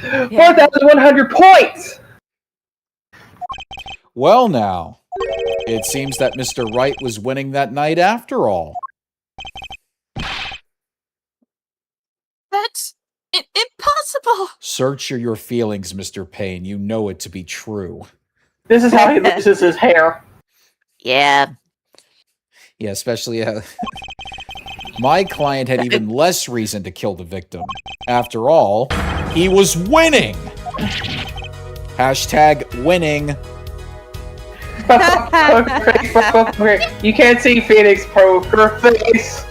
4,100 points. Well now, it seems that Mr. Wright was winning that night after all. That's impossible. Search your feelings, Mr. Payne. You know it to be true. This is how he loses his hair. Yeah. Yeah, especially my client had even less reason to kill the victim. After all, he was winning. Hashtag winning. You can't see Phoenix poker face.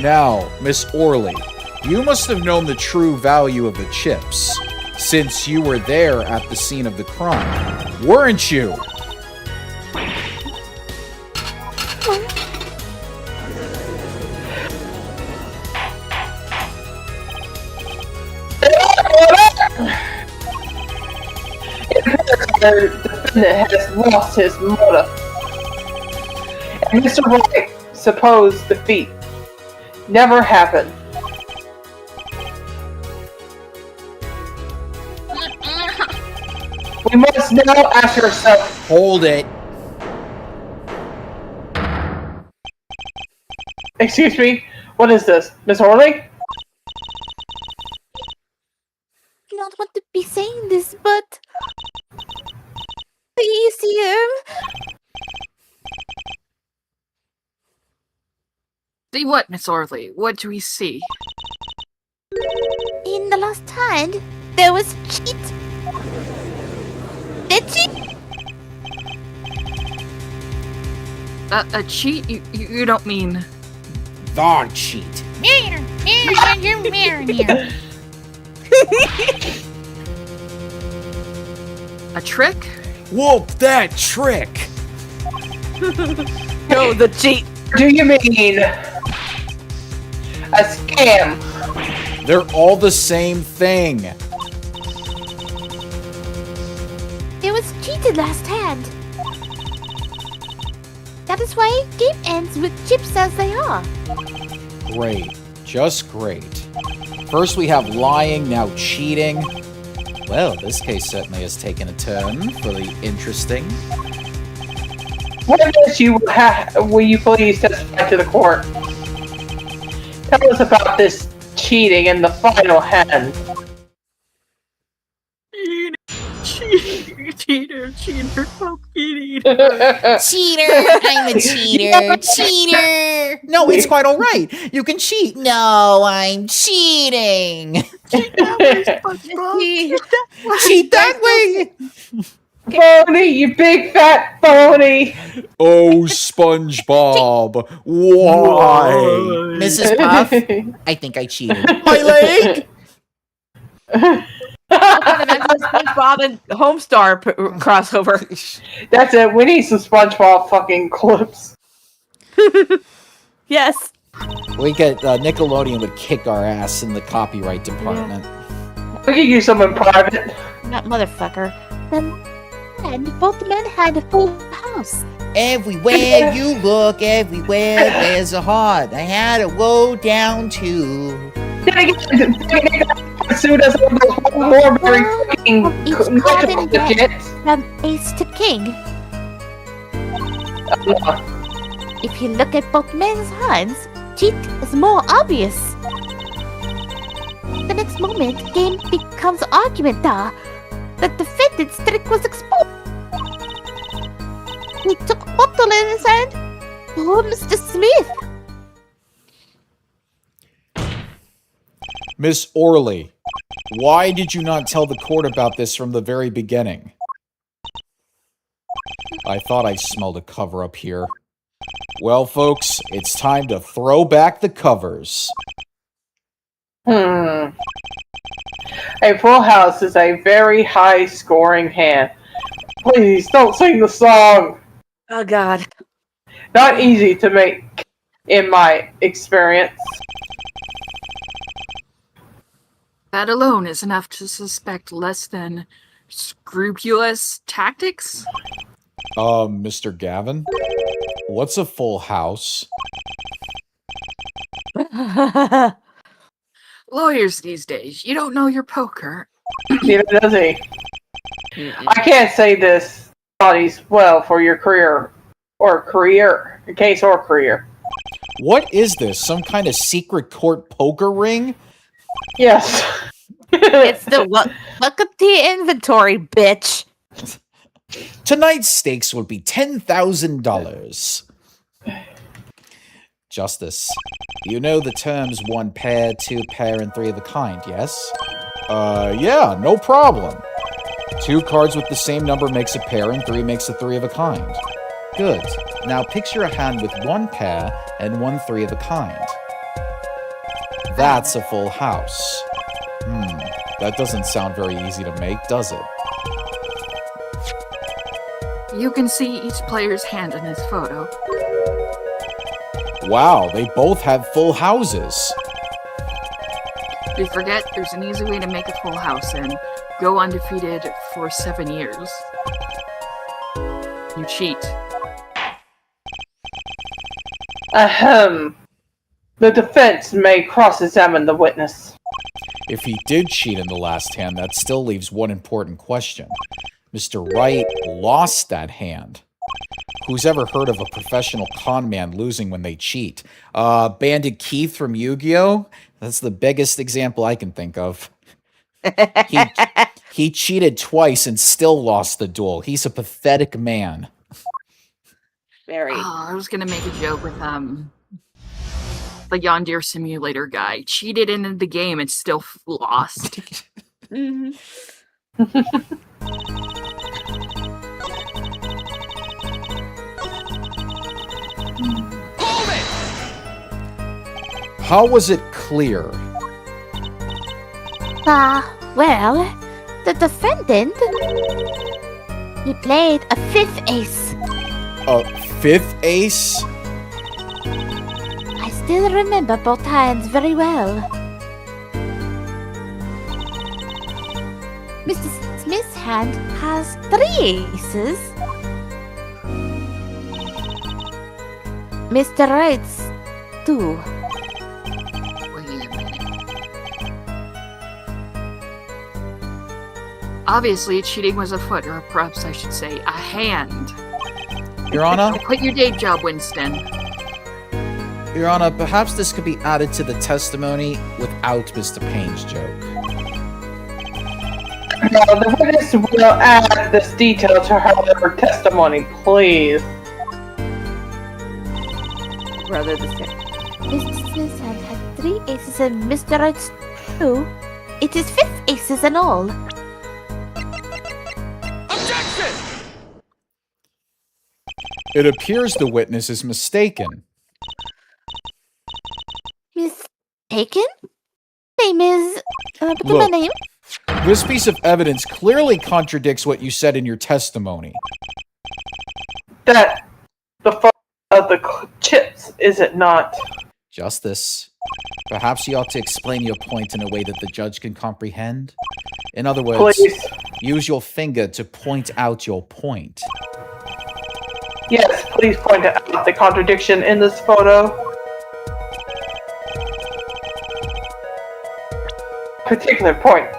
Now, Miss Orley, you must have known the true value of the chips, since you were there at the scene of the crime, weren't you? The defendant has lost his motive, and Mr. Wright supposed defeat never happened. We must now ask ourselves. Hold it. Excuse me, what is this, Miss Orley? I don't want to be saying this, but please, here. See what, Miss Orley? What do we see? In the last hand, there was cheat. The cheat. A cheat? You don't mean... The cheat. a trick? Whoop that trick! No, the cheat. Do you mean a scam? They're all the same thing. It was cheated last hand. That is why game ends with chips as they are. Great. Just great. First we have lying, now cheating. Well, this case certainly has taken a turn for the interesting. What else will you please testify to the court? Tell us about this cheating in the final hand. Cheater, fucking Cheater! I'm a cheater! Cheater! No, it's quite alright. You can cheat. No, I'm cheating! Cheat that way! Phony, you big fat phony! Oh, SpongeBob, why? Mrs. Puff, I think I cheated. My leg! SpongeBob and Homestar crossover. That's it, we need some SpongeBob fucking clips. Yes. We get Nickelodeon would kick our ass in the copyright department. We can use some in private. That motherfucker. And both men had a full house. Everywhere you look, everywhere there's a heart. I had a woe down too. Sued us on those more very fucking Each card in deck legit. from ace to king. If you look at both men's hands, cheat is more obvious. The next moment, game becomes argument. The defendant's trick was exposed. He took a bottle in his hand. Oh, Mr. Smith. Miss Orley, why did you not tell the court about this from the very beginning? I thought I smelled a cover-up here. Well, folks, it's time to throw back the covers. A full house is a very high-scoring hand. Please, don't sing the song! Oh God. Not easy to make. in my experience. That alone is enough to suspect less than scrupulous tactics. Mr. Gavin, what's a full house? Lawyers these days, you don't know your poker. Neither does he. I can't say this bodes well for your career. Case or career. What is this? Some kind of secret court poker ring? Yes. It's the look at the inventory, bitch. Tonight's stakes will be $10,000. Justice, you know the terms one pair, two pair, and three of a kind, yes? Yeah, no problem. 2 cards with the same number makes a pair, and 3 makes a three of a kind. Good. Now picture a hand with 1 pair and 1 three of a kind. That's a full house. That doesn't sound very easy to make, does it? You can see each player's hand in this photo. Wow, they both have full houses. You forget there's an easy way to make a full house and go undefeated for 7 years. You cheat. Ahem. The defense may cross-examine the witness. If he did cheat in the last hand, that still leaves one important question. Mr. Wright lost that hand. Who's ever heard of a professional con man losing when they cheat? Bandit Keith from Yu-Gi-Oh! That's the biggest example I can think of. He cheated twice and still lost the duel. He's a pathetic man. Very. Oh, I was gonna make a joke with the Yondir Simulator guy. Cheated into the game and still lost. Mhm. How was it clear? Well, the defendant, he played a 5th ace. A 5th ace? I still remember both hands very well. Mr. Smith's hand has 3 aces. Mr. Wright's 2. Wait a minute. Obviously, cheating was afoot, or perhaps I should say, a hand. Your Honor? Quit your day job, Winston. Your Honor, perhaps this could be added to the testimony without Mr. Payne's joke. No, the witness will add this detail to her testimony, please. Rather the same. Mr. Smith's hand had 3 aces and Mr. Wright's 2. It is 5 aces and all. It appears the witness is mistaken. Mistaken? Name is... my Look. name? This piece of evidence clearly contradicts what you said in your testimony. That the photo of the chips, is it not? Justice, perhaps you ought to explain your point in a way that the judge can comprehend. In other words, Please. use your finger to point out your point. Yes, please point out the contradiction in this photo. Particular point.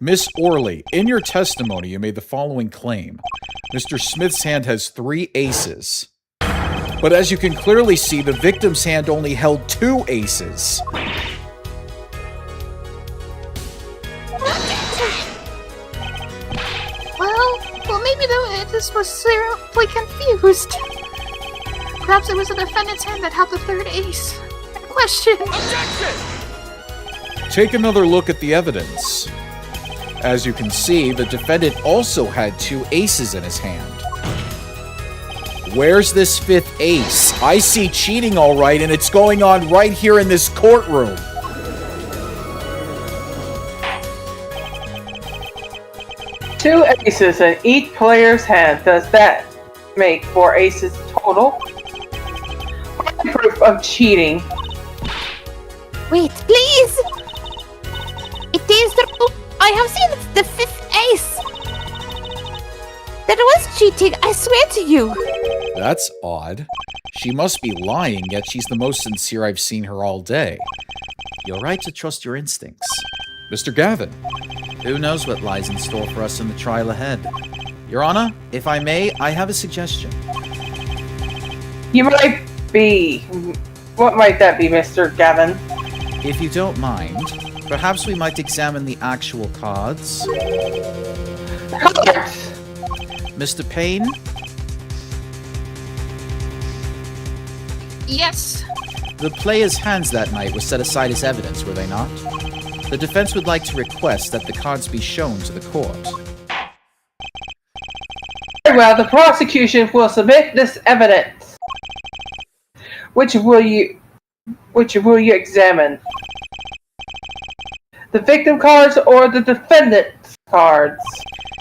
Miss Orley, in your testimony, you made the following claim. Mr. Smith's hand has 3 aces. But as you can clearly see, the victim's hand only held 2 aces. Well, maybe the witness was seriously confused. Perhaps it was the defendant's hand that held the 3rd ace. Question. Take another look at the evidence. As you can see, the defendant also had 2 aces in his hand. Where's this 5th ace? I see cheating all right, and it's going on right here in this courtroom. Two aces in each player's hand. Does that make for Ace's total proof of cheating. Wait, please! It is the... I have seen the 5th ace! That was cheating, I swear to you! That's odd. She must be lying, yet she's the most sincere I've seen her all day. You're right to trust your instincts. Mr. Gavin, who knows what lies in store for us in the trial ahead? Your Honor, if I may, I have a suggestion. You might be... What might that be, Mr. Gavin? If you don't mind, perhaps we might examine the actual cards. Cards! Mr. Payne? Yes. The players' hands that night were set aside as evidence, were they not? The defense would like to request that the cards be shown to the court. Very well, the prosecution will submit this evidence. Which will you examine? The victim cards or the defendant's cards?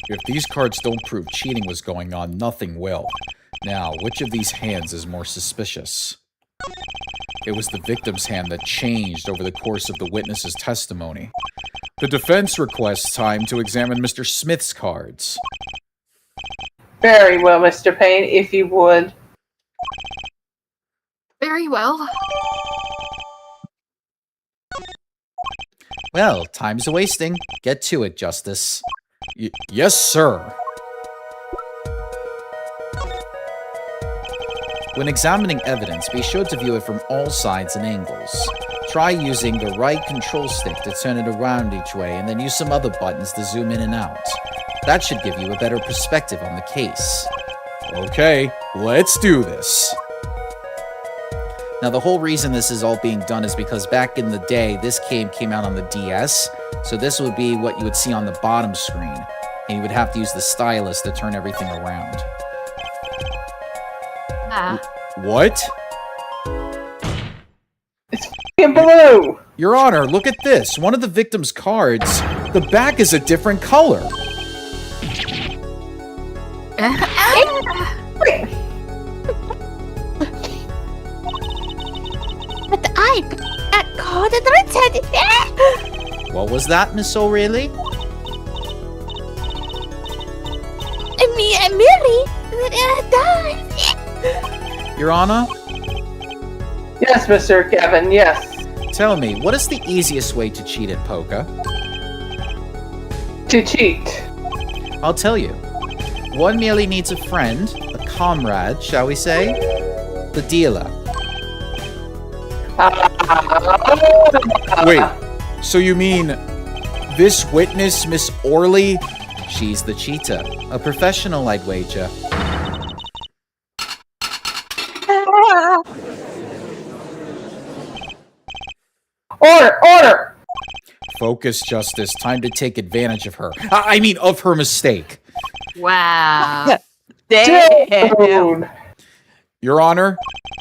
If these cards don't prove cheating was going on, nothing will. Now, which of these hands is more suspicious? It was the victim's hand that changed over the course of the witness's testimony. The defense requests time to examine Mr. Smith's cards. Very well, Mr. Payne, if you would. Very well. Well, time's a-wasting. Get to it, Justice. Yes, sir. When examining evidence, be sure to view it from all sides and angles. Try using the right control stick to turn it around each way, and then use some other buttons to zoom in and out. That should give you a better perspective on the case. Okay, let's do this. Now, the whole reason this is all being done is because back in the day, this game came out on the DS, so this would be what you would see on the bottom screen, and you would have to use the stylus to turn everything around. What? It's f***ing blue! Your Honor, look at this. One of the victim's cards, the back is a different color. But I got caught in the red. What was that, Miss O'Reilly? Millie died. Your Honor? Yes, Mr. Gavin, yes. Tell me, what is the easiest way to cheat at poker? To cheat. I'll tell you. One merely needs a friend, a comrade, shall we say? The dealer. Wait, so you mean this witness, Miss Orley? She's the cheater. A professional, I'd wager. Order! Focus, Justice. Time to take advantage of her. I mean, of her mistake. Wow. Damn. Dude. Your Honor,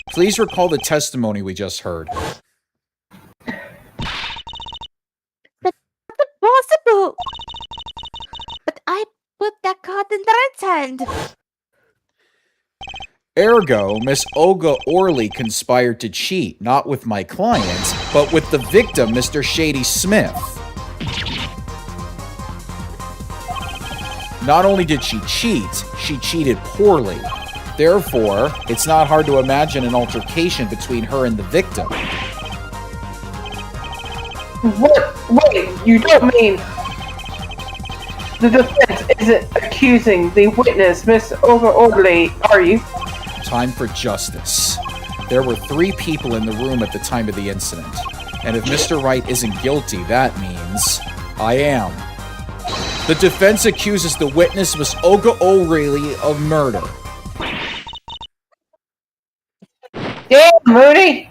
please recall the testimony we just heard. Possible. But I put that card in the red hand. Ergo, Miss Olga Orley conspired to cheat, not with my client, but with the victim, Mr. Shady Smith. Not only did she cheat, she cheated poorly. Therefore, it's not hard to imagine an altercation between her and the victim. What? Wait, you don't mean... The defense isn't accusing the witness, Miss Orley, are you? Time for justice. There were 3 people in the room at the time of the incident. And if Mr. Wright isn't guilty, that means I am. The defense accuses the witness, Miss Olga O'Reilly, of murder. Damn, Mooney!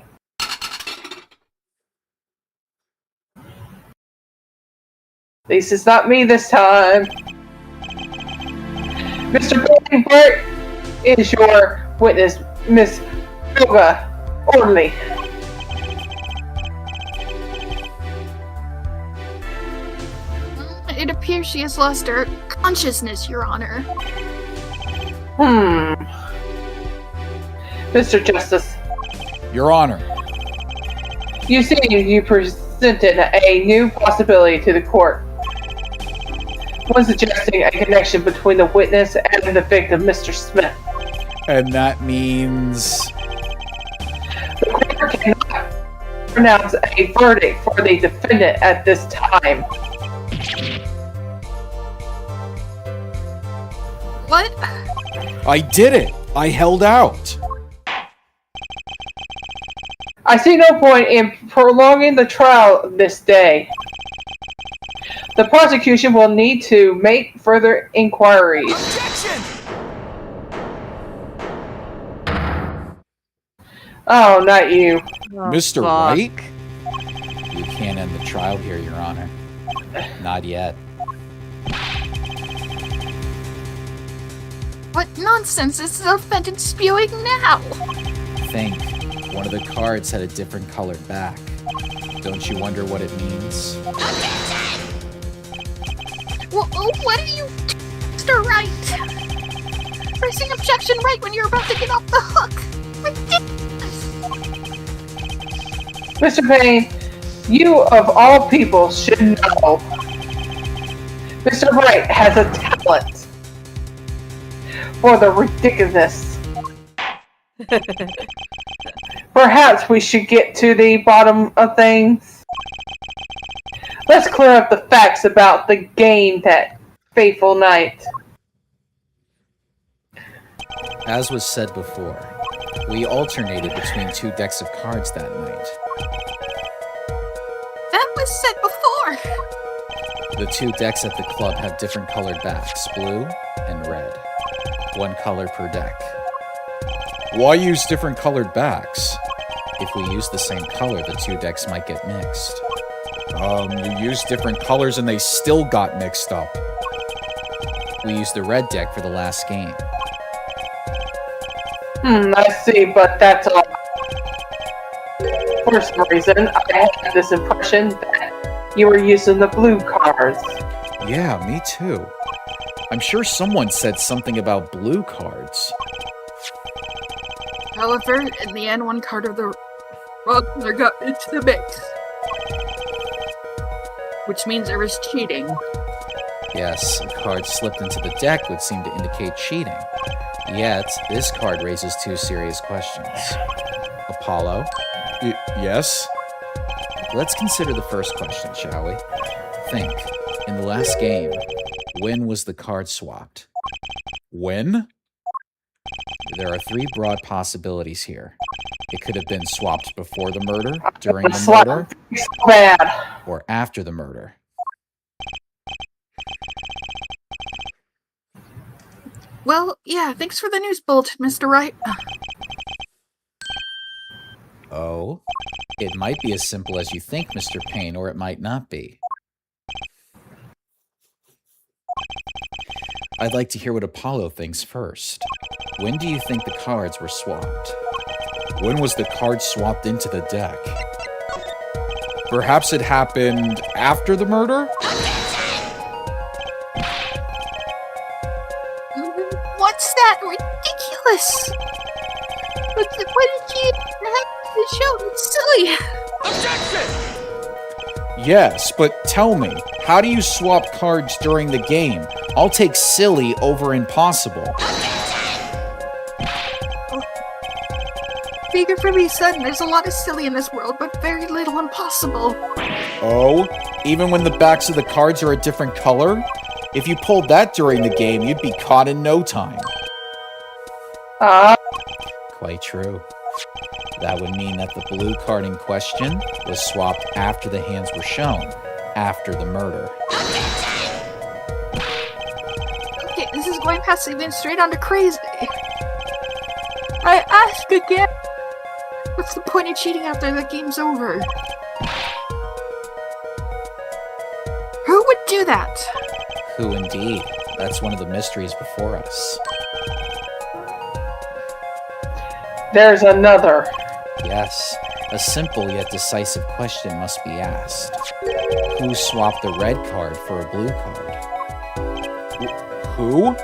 At least it's not me this time. Mr. Bart is your witness, Miss Olga Orley. It appears she has lost her consciousness, Your Honor. Mr. Justice, Your Honor. you see, you presented a new possibility to the court. One suggesting a connection between the witness and the victim, Mr. Smith. And that means... The court cannot pronounce a verdict for the defendant at this time. What? I did it! I held out! I see no point in prolonging the trial this day. The prosecution will need to make further inquiries. Objection! Oh, not you. Mr. fuck. Wright? You can't end the trial here, Your Honor. Not yet. What nonsense is the defendant spewing now? Think. One of the cards had a different colored back. Don't you wonder what it means? What are you, Mr. Wright? Pressing objection right when you're about to get off the hook. Ridiculous. Mr. Payne, you of all people should know. Mr. Wright has a talent for the ridiculous. Perhaps we should get to the bottom of things. Let's clear up the facts about the game that fateful night. As was said before, we alternated between 2 decks of cards that night. That was said before. The 2 decks at the club have different colored backs, blue and red. 1 color per deck. Why use different colored backs? If we use the same color, the 2 decks might get mixed. You used different colors and they still got mixed up. We used the red deck for the last game. I see, but that's all. For some reason, I had this impression that you were using the blue cards. Yeah, me too. I'm sure someone said something about blue cards. However, in the end, 1 card of the wrong color got into the mix. Which means there was cheating. Yes, a card slipped into the deck would seem to indicate cheating. Yet, this card raises 2 serious questions. Apollo? Yes? Let's consider the first question, shall we? Think. In the last game, when was the card swapped? When? There are 3 broad possibilities here. It could have been swapped before the murder, during the murder, Bad. or after the murder. Well, yeah, thanks for the news bulletin, Mr. Wright. Oh? It might be as simple as you think, Mr. Payne, or it might not be. I'd like to hear what Apollo thinks first. When do you think the cards were swapped? When was the card swapped into the deck? Perhaps it happened after the murder? What's that? Ridiculous. What did you have to show? It's silly. Objection! Yes, but tell me, how do you swap cards during the game? I'll take silly over impossible. Figure for me, son, there's a lot of silly in this world, but very little impossible. Oh? Even when the backs of the cards are a different color? If you pulled that during the game, you'd be caught in no time. Quite true. That would mean that the blue card in question was swapped after the hands were shown, after the murder. Okay, this is going past even straight on to crazy. I ask again. What's the point of cheating after the game's over? Who would do that? Who indeed? That's one of the mysteries before us. There's another. Yes, a simple yet decisive question must be asked. Who swapped the red card for a blue card? Who?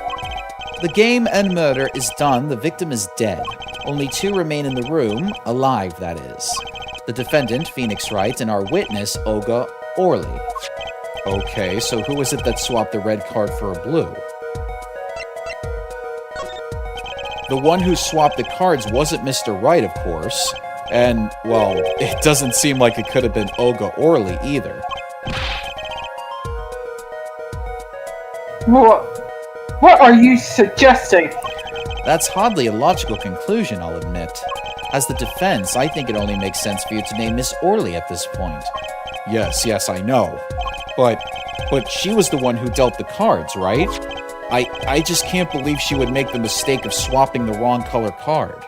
The game and murder is done, the victim is dead. Only 2 remain in the room, alive that is. The defendant, Phoenix Wright, and our witness, Olga Orley. Okay, so who is it that swapped the red card for a blue? The one who swapped the cards wasn't Mr. Wright, of course. And, well, it doesn't seem like it could have been Olga Orley either. What are you suggesting? That's hardly a logical conclusion, I'll admit. As the defense, I think it only makes sense for you to name Miss Orley at this point. Yes, I know. But she was the one who dealt the cards, right? I just can't believe she would make the mistake of swapping the wrong color card.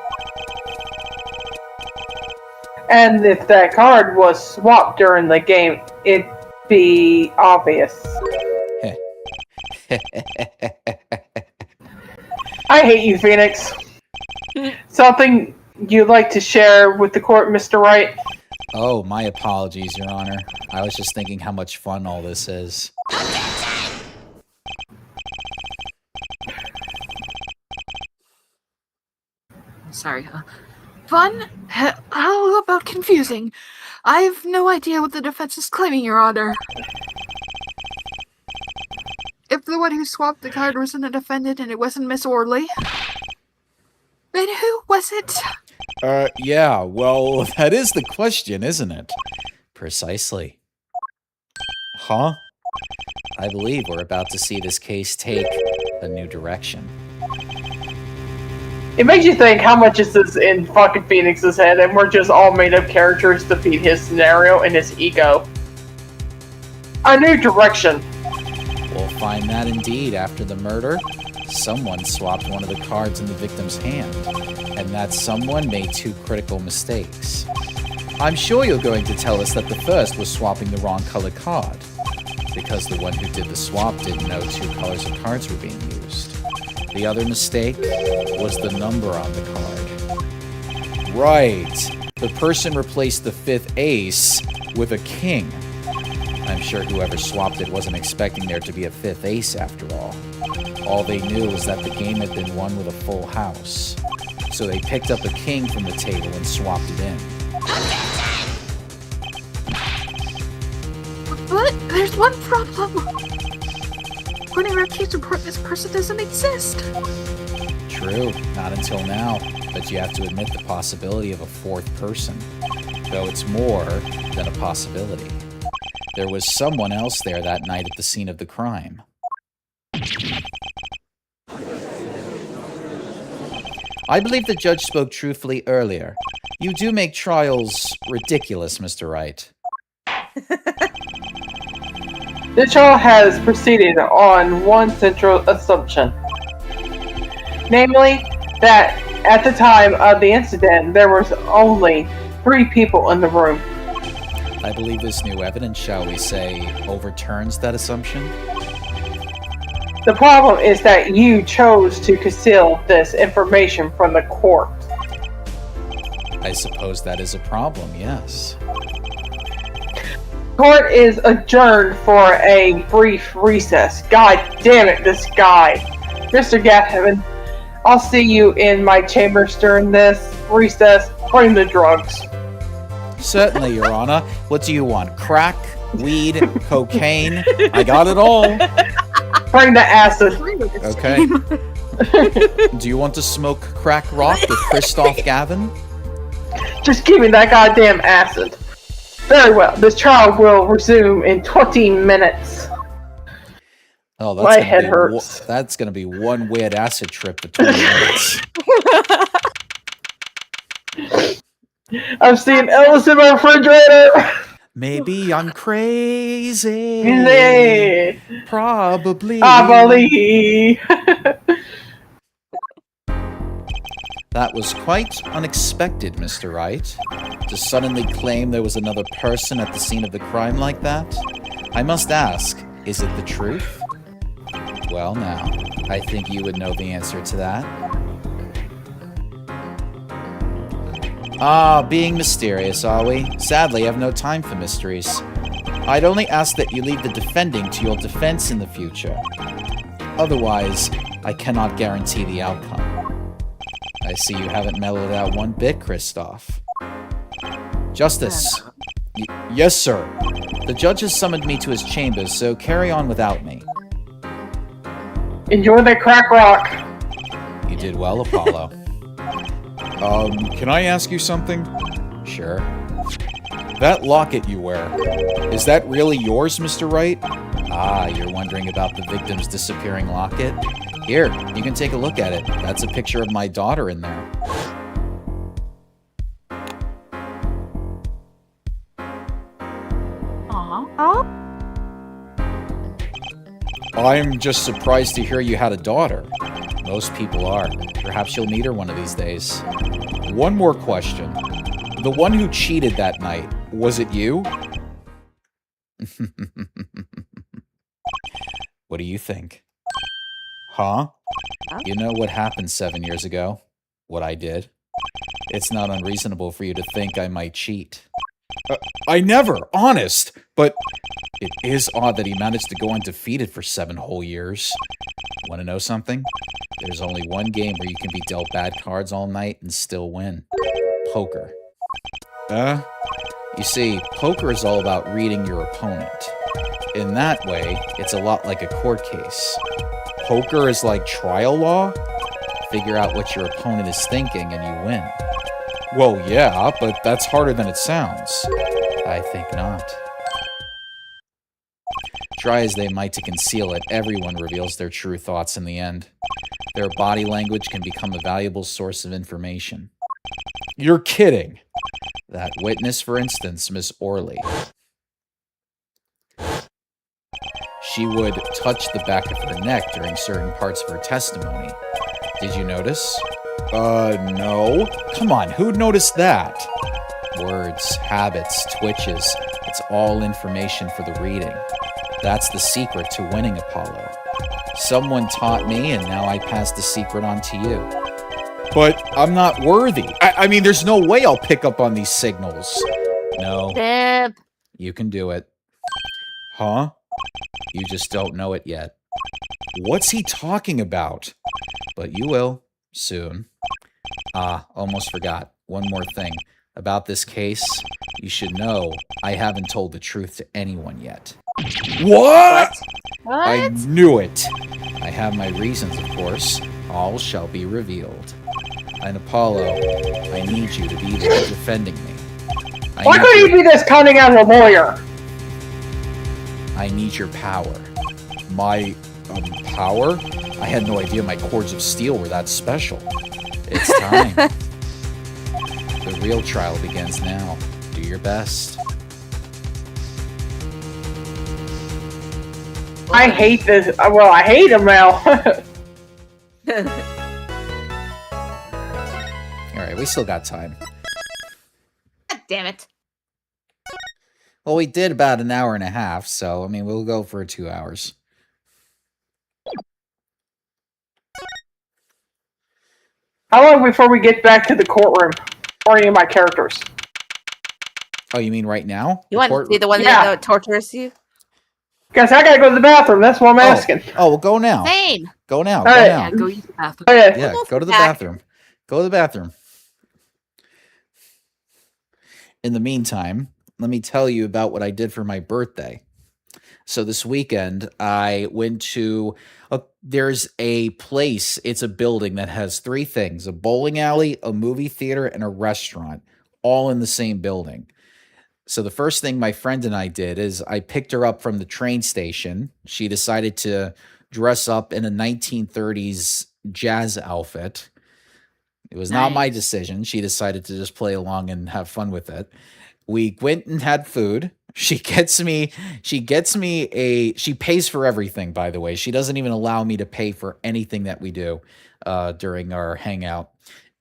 And if that card was swapped during the game, it'd be obvious. I hate you, Phoenix. Something you'd like to share with the court, Mr. Wright? Oh, my apologies, Your Honor. I was just thinking how much fun all this is. Sorry, fun? How about confusing? I have no idea what the defense is claiming, Your Honor. If the one who swapped the card wasn't a defendant and it wasn't Miss Orley, then who was it? Yeah, well, that is the question, isn't it? Precisely. Huh? I believe we're about to see this case take a new direction. It makes you think how much is this in fucking Phoenix's head, and we're just all made-up characters to feed his scenario and his ego. A new direction. We'll find that indeed after the murder. Someone swapped one of the cards in the victim's hand, and that someone made 2 critical mistakes. I'm sure you're going to tell us that the first was swapping the wrong color card, because the one who did the swap didn't know 2 colors of cards were being used. The other mistake was the number on the card. Right. The person replaced the 5th ace with a king. I'm sure whoever swapped it wasn't expecting there to be a 5th ace after all. All they knew was that the game had been won with a full house. So they picked up a king from the table and swapped it in. But there's one problem. According to our case report, this person doesn't exist. True, not until now. But you have to admit the possibility of a 4th person. Though it's more than a possibility. There was someone else there that night at the scene of the crime. I believe the judge spoke truthfully earlier. You do make trials ridiculous, Mr. Wright. The trial has proceeded on one central assumption. Namely, that at the time of the incident, there was only 3 people in the room. I believe this new evidence, shall we say, overturns that assumption? The problem is that you chose to conceal this information from the court. I suppose that is a problem, yes. Court is adjourned for a brief recess. God damn it, this guy. Mr. Gavin, I'll see you in my chambers during this recess. Bring the drugs. Certainly, Your Honor. What do you want? Crack? Weed? Cocaine? I got it all. Bring the acid. Okay. Do you want to smoke crack rock with Christoph Gavin? Just give me that goddamn acid. Very well. This trial will resume in 20 minutes. Oh, My head hurts. That's going to be one weird acid trip to 20 minutes. I'm seeing Ellis in my refrigerator. Maybe I'm crazy. Nay. Probably. I believe. That was quite unexpected, Mr. Wright. To suddenly claim there was another person at the scene of the crime like that? I must ask, is it the truth? Well, now, I think you would know the answer to that. Ah, being mysterious, are we? Sadly, I have no time for mysteries. I'd only ask that you leave the defending to your defense in the future. Otherwise, I cannot guarantee the outcome. I I see you haven't mellowed out one bit, Kristoff. Justice. Yes, sir. The judge has summoned me to his chambers, so carry on without me. Enjoy that crack rock. You did well, Apollo. Can I ask you something? Sure. That locket you wear, is that really yours, Mr. Wright? Ah, you're wondering about the victim's disappearing locket? Here, you can take a look at it. That's a picture of my daughter in there. Aw. I'm just surprised to hear you had a daughter. Most people are. Perhaps you'll meet her one of these days. One more question. The one who cheated that night, was it you? What do you think? Huh? You know what happened 7 years ago? What I did? It's not unreasonable for you to think I might cheat. I never, honest, but it is odd that he managed to go undefeated for 7 whole years. Want to know something? There's only one game where you can be dealt bad cards all night and still win. Poker. You see, poker is all about reading your opponent. In that way, it's a lot like a court case. Poker is like trial law? Figure out what your opponent is thinking and you win. Well, yeah, but that's harder than it sounds. I think not. Try as they might to conceal it, everyone reveals their true thoughts in the end. Their body language can become a valuable source of information. You're kidding! That witness, for instance, Miss Orley. She would touch the back of her neck during certain parts of her testimony. Did you notice? No. Come on, who'd notice that? Words, habits, twitches, it's all information for the reading. That's the secret to winning, Apollo. Someone taught me, and now I pass the secret on to you. But I'm not worthy. I mean, there's no way I'll pick up on these signals. No. Bip. You can do it. Huh? You just don't know it yet. What's he talking about? But you will, soon. Ah, almost forgot. One more thing. About this case, you should know I haven't told the truth to anyone yet. What? What? I knew it. I have my reasons, of course. All shall be revealed. And Apollo, I need you to be there defending me. Why couldn't you be this cunning as a lawyer? I need your power. My, power? I had no idea my cords of steel were that special. It's time. The real trial begins now. Do your best. I hate this. Well, I hate him now. Alright, we still got time. God damn it. Well, we did about an hour and a half, so, I mean, we'll go for 2 hours. How long before we get back to the courtroom? Or any of my characters? Oh, you mean right now? You want to be the one Yeah. that tortures you? Guys, I gotta go to the bathroom. That's what I'm asking. Oh, well, go now. Same. Go now. Go Alright. now. Yeah, go use the bathroom. Okay. Yeah, We'll go to the back. bathroom. Go to the bathroom. In the meantime, let me tell you about what I did for my birthday. So this weekend, I went to there's a place, it's a building that has 3 things: a bowling alley, a movie theater, and a restaurant, all in the same building. So the first thing my friend and I did is I picked her up from the train station. She decided to dress up in a 1930s jazz outfit. It was not my decision. She decided to just play along and have fun with it. We went and had food. She pays for everything, by the way. She doesn't even allow me to pay for anything that we do during our hangout.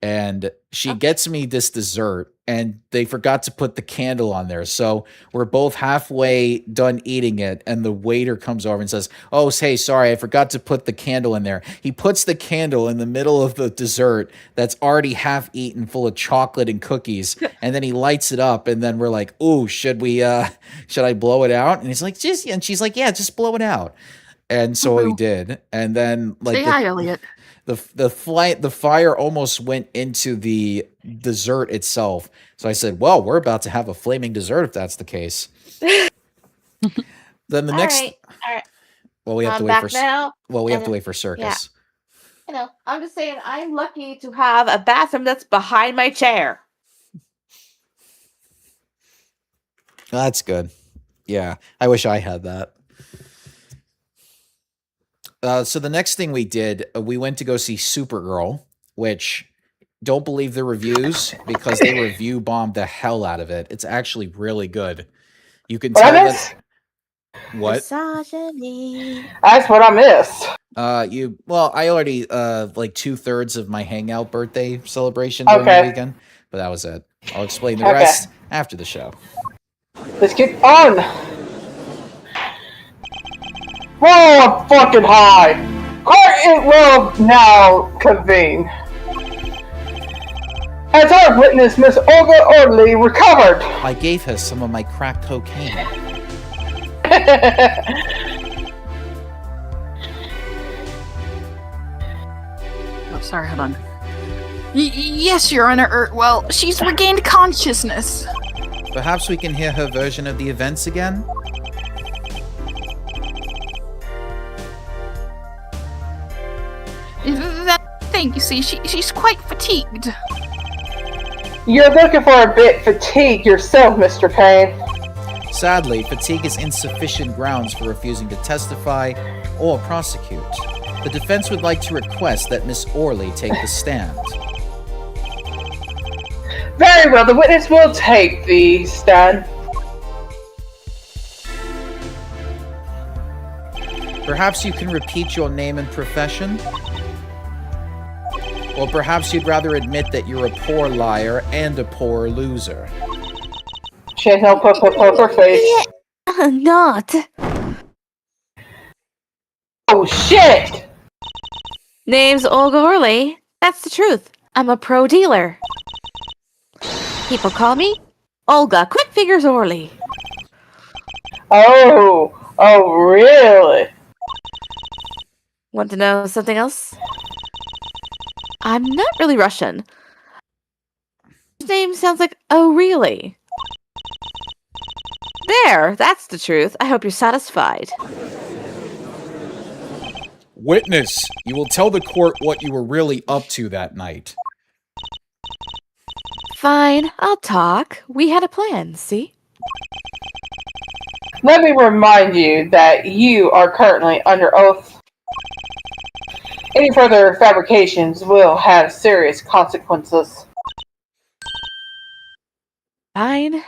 And she gets me this dessert, and they forgot to put the candle on there. So we're both halfway done eating it, and the waiter comes over and says, "Oh, hey, sorry, I forgot to put the candle in there." He puts the candle in the middle of the dessert that's already half eaten, full of chocolate and cookies, and then he lights it up, and then we're like, "Ooh, should I blow it out?" And he's like, and she's like, "Yeah, just blow it out." And so he did. And then like Say hi, Elliot. the fire almost went into the dessert itself. So I said, "Well, we're about to have a flaming dessert if that's the case." Then the next All right. well, we have to I'm wait back for now. well, we have and- to wait for circus. You know, I'm just saying I'm lucky to have a bathroom that's behind my chair. That's good. Yeah, I wish I had that. So the next thing we did, we went to go see Supergirl, which don't believe the reviews because they review bombed the hell out of it. It's actually really good. You can What tell I miss? that. What? Misogyny. That's what I missed. I already like 2/3 of my hangout birthday celebration during the Okay. weekend, but that was it. I'll explain the Okay. rest after the show. Let's get on. Whoa, I'm fucking high. Court it will now convene. As our witness, Miss Olga Orley, recovered. I gave her some of my crack cocaine. Oh, sorry, hold on. Yes, Your Honor. Well, she's regained consciousness. Perhaps we can hear her version of the events again? Thank you, see, she's quite fatigued. You're looking for a bit fatigued yourself, Mr. Payne. Sadly, fatigue is insufficient grounds for refusing to testify or prosecute. The defense would like to request that Miss Orley take the stand. Very well, the witness will take the stand. Perhaps you can repeat your name and profession? Or perhaps you'd rather admit that you're a poor liar and a poor loser. She has no poker face. Not. Oh shit! Name's Olga Orley. That's the truth. I'm a pro dealer. People call me Olga Quick Figures Orley. Oh really? Want to know something else? I'm not really Russian. His name sounds like oh really. There, that's the truth. I hope you're satisfied. Witness, you will tell the court what you were really up to that night. Fine, I'll talk. We had a plan, see? Let me remind you that you are currently under oath. Any further fabrications will have serious consequences. Fine.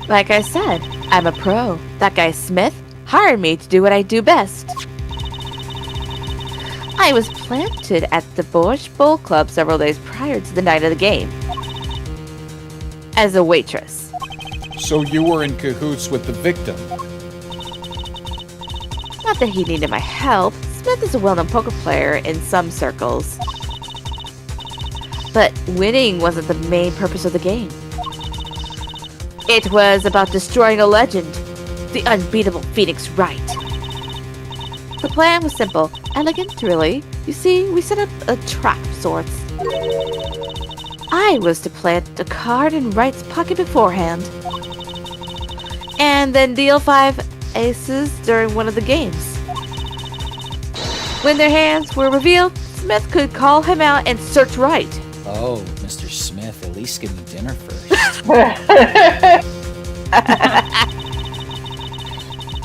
Like I said, I'm a pro. That guy Smith hired me to do what I do best. I was planted at the Borscht Bowl Club several days prior to the night of the game. As a waitress. So you were in cahoots with the victim? Not that he needed my help. Smith is a well-known poker player in some circles. But winning wasn't the main purpose of the game. It was about destroying a legend, the unbeatable Phoenix Wright. The plan was simple, elegant, really. You see, we set up a trap of sorts. I was to plant a card in Wright's pocket beforehand, and then deal 5 aces during one of the games. When their hands were revealed, Smith could call him out and search Wright. Oh, Mr. Smith, at least give me dinner first.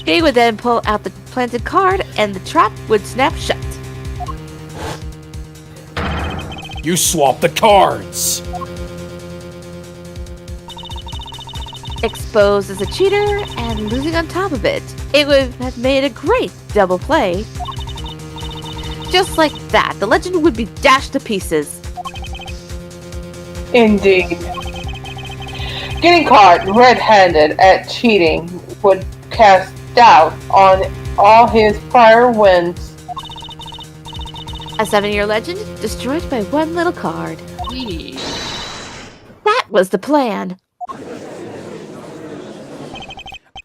He would then pull out the planted card and the trap would snap shut. You swapped the cards! Exposed as a cheater and losing on top of it. It would have made a great double play. Just like that, the legend would be dashed to pieces. Indeed. Getting caught red-handed at cheating would cast doubt on all his prior wins. A 7-year legend destroyed by one little card. That was the plan.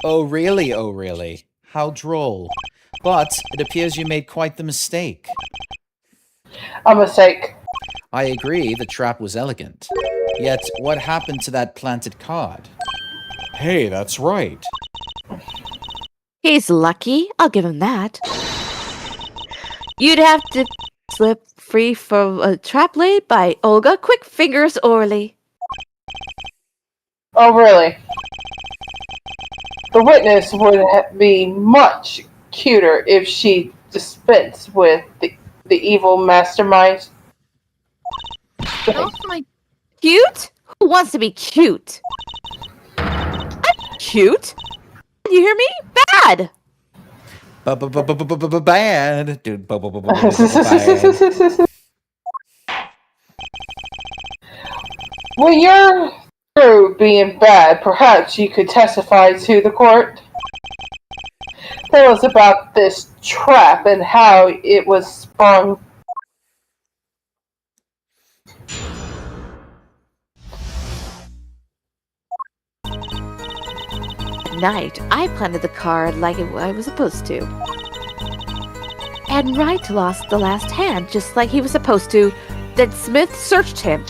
Oh, really? Oh, really? How droll. But it appears you made quite the mistake. A mistake. I agree, the trap was elegant. Yet, what happened to that planted card? Hey, that's right. He's lucky. I'll give him that. You'd have to slip free from a trap laid by Olga Quick Fingers Orly. Oh, really? The witness would be much cuter if she dispensed with the evil mastermind. Oh my. Cute? Who wants to be cute? I'm cute. You hear me? Bad. Bad. Dude, bad. When you're through being bad, perhaps you could testify to the court. Tell us about this trap and how it was sprung. At night, I planted the card like I was supposed to. And Wright lost the last hand just like he was supposed to. Then Smith searched him.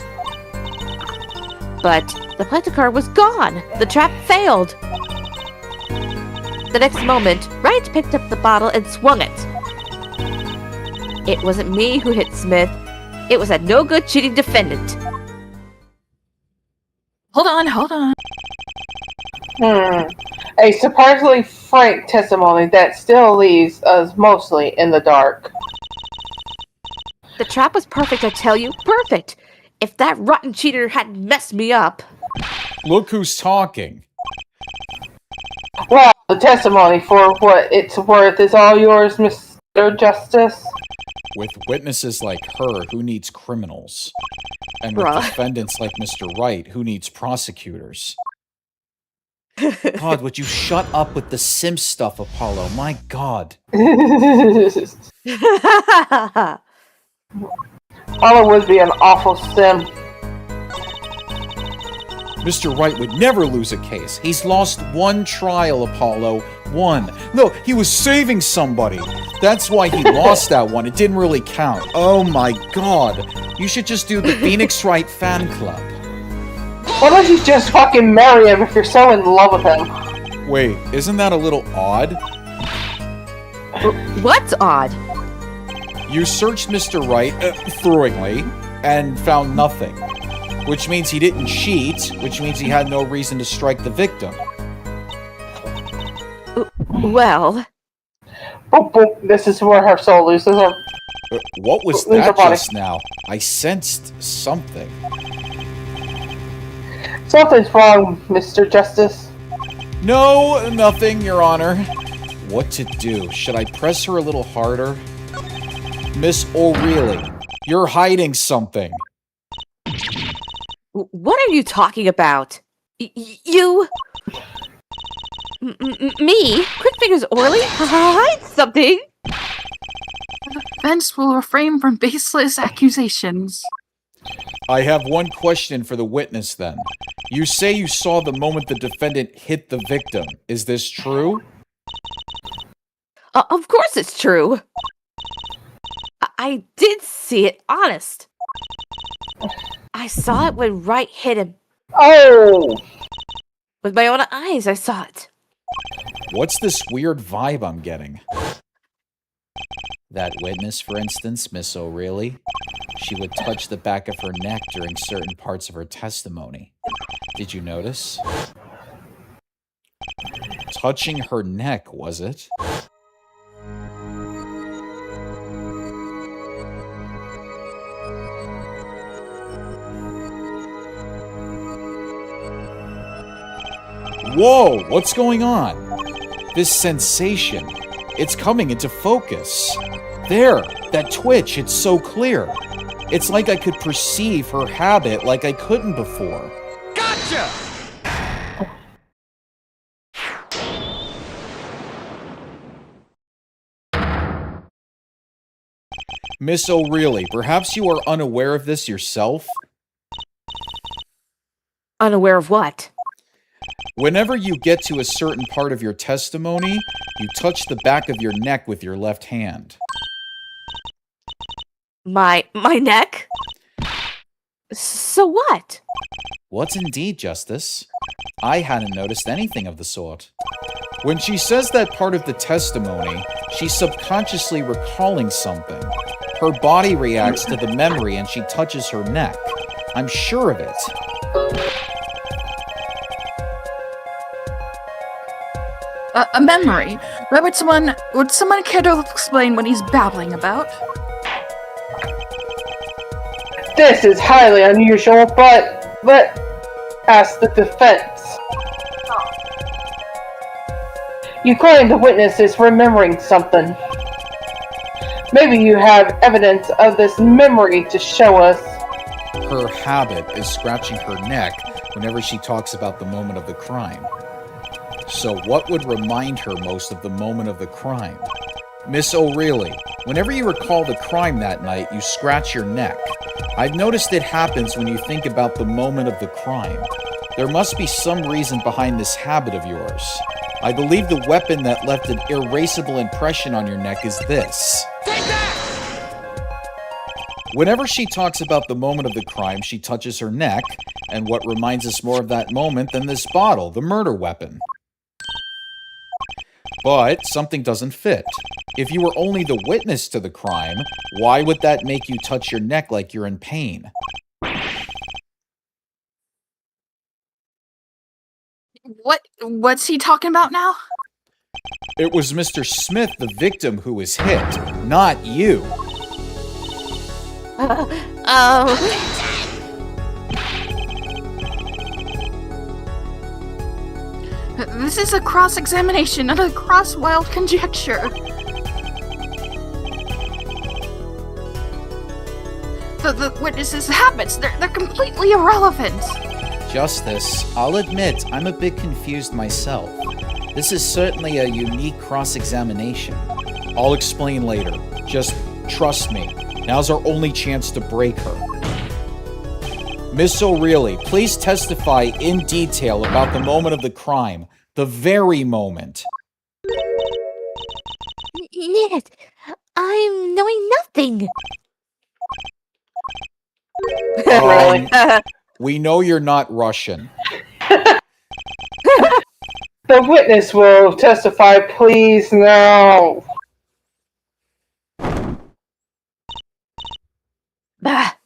But the planted card was gone. The trap failed. The next moment, Wright picked up the bottle and swung it. It wasn't me who hit Smith. It was a no-good cheating defendant. Hold on. A surprisingly frank testimony that still leaves us mostly in the dark. The trap was perfect, I tell you. Perfect. If that rotten cheater hadn't messed me up. Look who's talking. Well, the testimony, for what it's worth, is all yours, Mr. Justice. With witnesses like her, who needs criminals? And with Bruh. defendants like Mr. Wright, who needs prosecutors? God, would you shut up with the sim stuff, Apollo? My God. Apollo would be an awful sim. Mr. Wright would never lose a case. He's lost one trial, Apollo. One. No, he was saving somebody. That's why he lost that one. It didn't really count. Oh my God. You should just do the Phoenix Wright fan club. Why don't you just fucking marry him if you're so in love with him? Wait, isn't that a little odd? What's odd? You searched Mr. Wright, thoroughly, and found nothing. Which means he didn't cheat, which means he had no reason to strike the victim. Well... Boop, boop. This is where her soul loses her. What was Lose her that body. just now? I sensed something. Something's wrong, Mr. Justice. No, nothing, Your Honor. What to do? Should I press her a little harder? Miss O'Reilly, you're hiding something. What are you talking about? You... Me? Quick Fingers Orly? Hide something? The defense will refrain from baseless accusations. I have one question for the witness then. You say you saw the moment the defendant hit the victim. Is this true? Of course it's true. I did see it, honest. I saw it when Wright hit him. Oh! With my own eyes, I saw it. What's this weird vibe I'm getting? That witness, for instance, Miss O'Reilly, she would touch the back of her neck during certain parts of her testimony. Did you notice? Touching her neck, was it? Whoa, what's going on? This sensation, it's coming into focus. There, that twitch, it's so clear. It's like I could perceive her habit like I couldn't before. Gotcha! Miss O'Reilly, perhaps you are unaware of this yourself? Unaware of what? Whenever you get to a certain part of your testimony, you touch the back of your neck with your left hand. My neck? So what? What indeed, Justice? I hadn't noticed anything of the sort. When she says that part of the testimony, she's subconsciously recalling something. Her body reacts to the memory and she touches her neck. I'm sure of it. A memory. Why would someone care to explain what he's babbling about? This is highly unusual, but let ask the defense. You claim the witness is remembering something. Maybe you have evidence of this memory to show us. Her habit is scratching her neck whenever she talks about the moment of the crime. So what would remind her most of the moment of the crime? Miss O'Reilly, whenever you recall the crime that night, you scratch your neck. I've noticed it happens when you think about the moment of the crime. There must be some reason behind this habit of yours. I believe the weapon that left an erasable impression on your neck is this. Take that! Whenever she talks about the moment of the crime, she touches her neck, and what reminds us more of that moment than this bottle, the murder weapon? But something doesn't fit. If you were only the witness to the crime, why would that make you touch your neck like you're in pain? What's he talking about now? It was Mr. Smith, the victim, who was hit, not you. This is a cross-examination, not a cross-wild conjecture. The witness's habits, they're completely irrelevant. Justice, I'll admit, I'm a bit confused myself. This is certainly a unique cross-examination. I'll explain later. Just trust me. Now's our only chance to break her. Miss O'Reilly, please testify in detail about the moment of the crime. The very moment. Yet, I'm knowing nothing. We know you're not Russian. The witness will testify, please, now.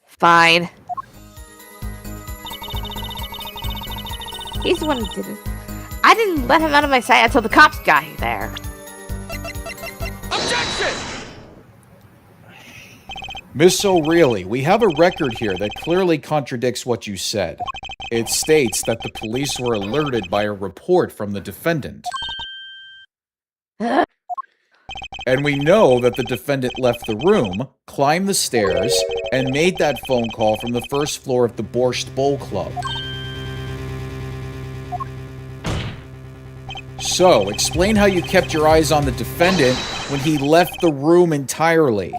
Fine. He's the one who did it. I didn't let him out of my sight until the cops got there. Miss O'Reilly, we have a record here that clearly contradicts what you said. It states that the police were alerted by a report from the defendant. And we know that the defendant left the room, climbed the stairs, and made that phone call from the first floor of the Borscht Bowl Club. So, explain how you kept your eyes on the defendant when he left the room entirely.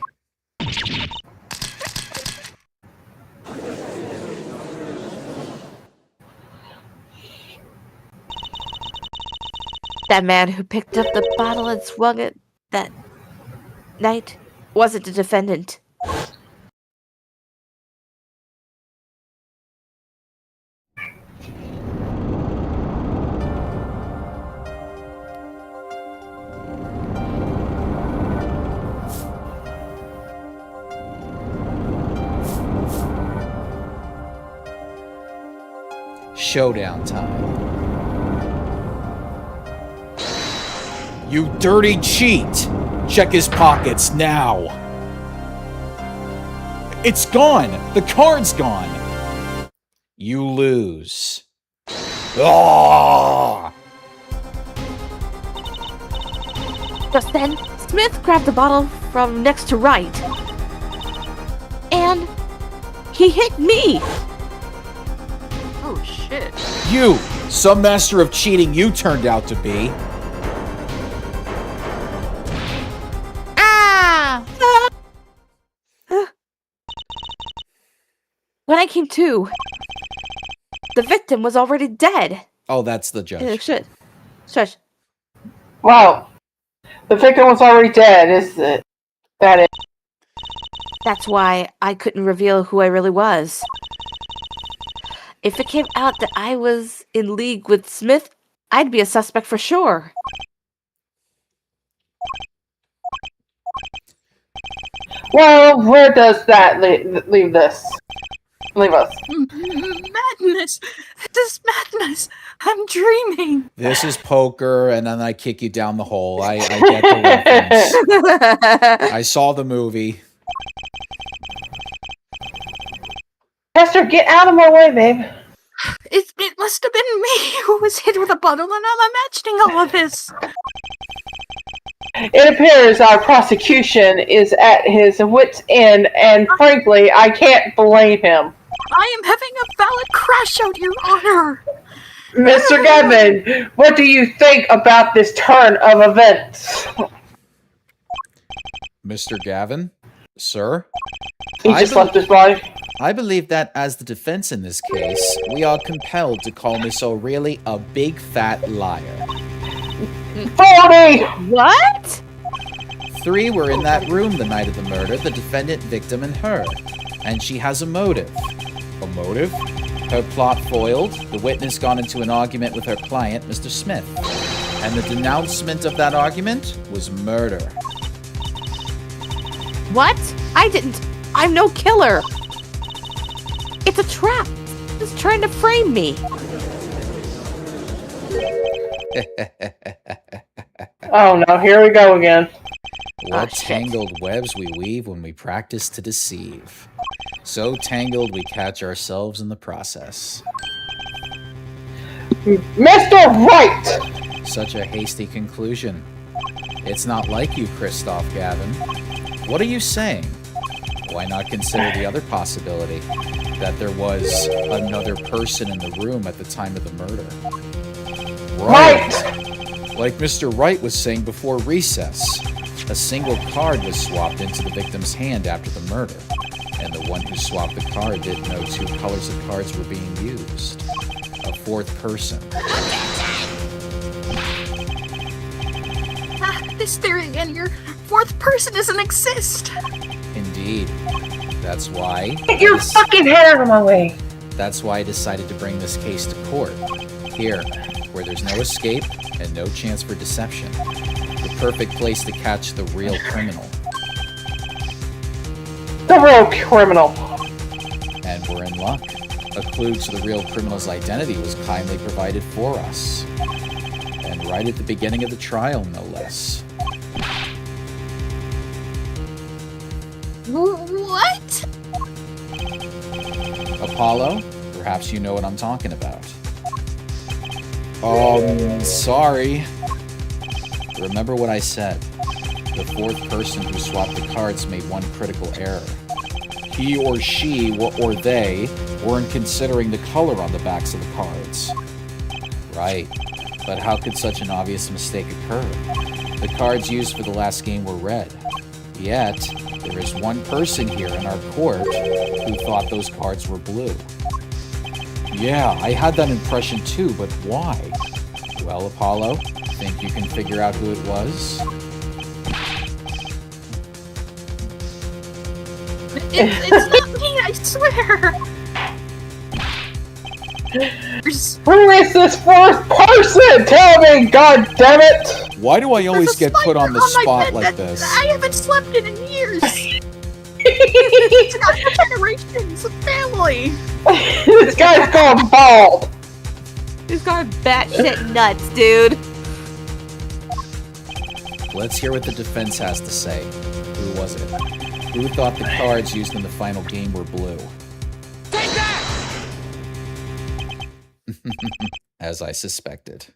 That man who picked up the bottle and swung it that night wasn't the defendant. Showdown time. You dirty cheat! Check his pockets now! It's gone! The card's gone! You lose. Ah! Just then, Smith grabbed the bottle from next to right. And he hit me! Oh shit. You! Some master of cheating you turned out to be. When I came to, the victim was already dead. Oh, that's the judge. Shush. Well, the victim was already dead, is it? That is. That's why I couldn't reveal who I really was. If it came out that I was in league with Smith, I'd be a suspect for sure. Well, where does that leave this? Leave us. Madness! This is madness! I'm dreaming! This is poker, and then I kick you down the hole. I get the reference. I saw the movie. Hester, get out of my way, babe. It must have been me who was hit with a bottle, and I'm imagining all of this. It appears our prosecution is at his wit's end, and frankly, I can't blame him. I am having a valid crash out, Your Honor. Mr. Gavin, what do you think about this turn of events? Mr. Gavin? Sir? He just left his body. I believe that as the defense in this case, we are compelled to call Miss O'Reilly a big fat liar. 40! What? 3 were in that room the night of the murder, the defendant, victim, and her. And she has a motive. A motive? Her plot foiled, the witness gone into an argument with her client, Mr. Smith. And the denouncement of that argument was murder. What? I'm no killer. It's a trap. It's trying to frame me. Oh no, here we go again. What tangled webs we weave when we practice to deceive. So tangled we catch ourselves in the process. Mr. Wright! Such a hasty conclusion. It's not like you, Christoph Gavin. What are you saying? Why not consider the other possibility? That there was another person in the room at the time of the murder. Right! Like Mr. Wright was saying before recess. A single card was swapped into the victim's hand after the murder. And the one who swapped the card didn't know 2 colors of cards were being used. A 4th person. This theory and your 4th person doesn't exist. Indeed. That's why... Get your fucking head out of my way! That's why I decided to bring this case to court. Here, where there's no escape and no chance for deception. The perfect place to catch the real criminal. The real criminal. And we're in luck. A clue to the real criminal's identity was kindly provided for us. And right at the beginning of the trial, no less. What? Apollo, perhaps you know what I'm talking about. Sorry. Remember what I said. The 4th person who swapped the cards made one critical error. He or she or they weren't considering the color on the backs of the cards. Right. But how could such an obvious mistake occur? The cards used for the last game were red. Yet, there is one person here in our court who thought those cards were blue. Yeah, I had that impression too, but why? Well, Apollo, think you can figure out who it was? It's not me, I swear! Who is this 4th person? Tell me, god damn it! Why do I always get put on the spot like this? I haven't slept in years! It's got generations of family! This guy's gone bald! He's got batshit nuts, dude. Let's hear what the defense has to say. Who was it? Who thought the cards used in the final game were blue? Take that! As I suspected.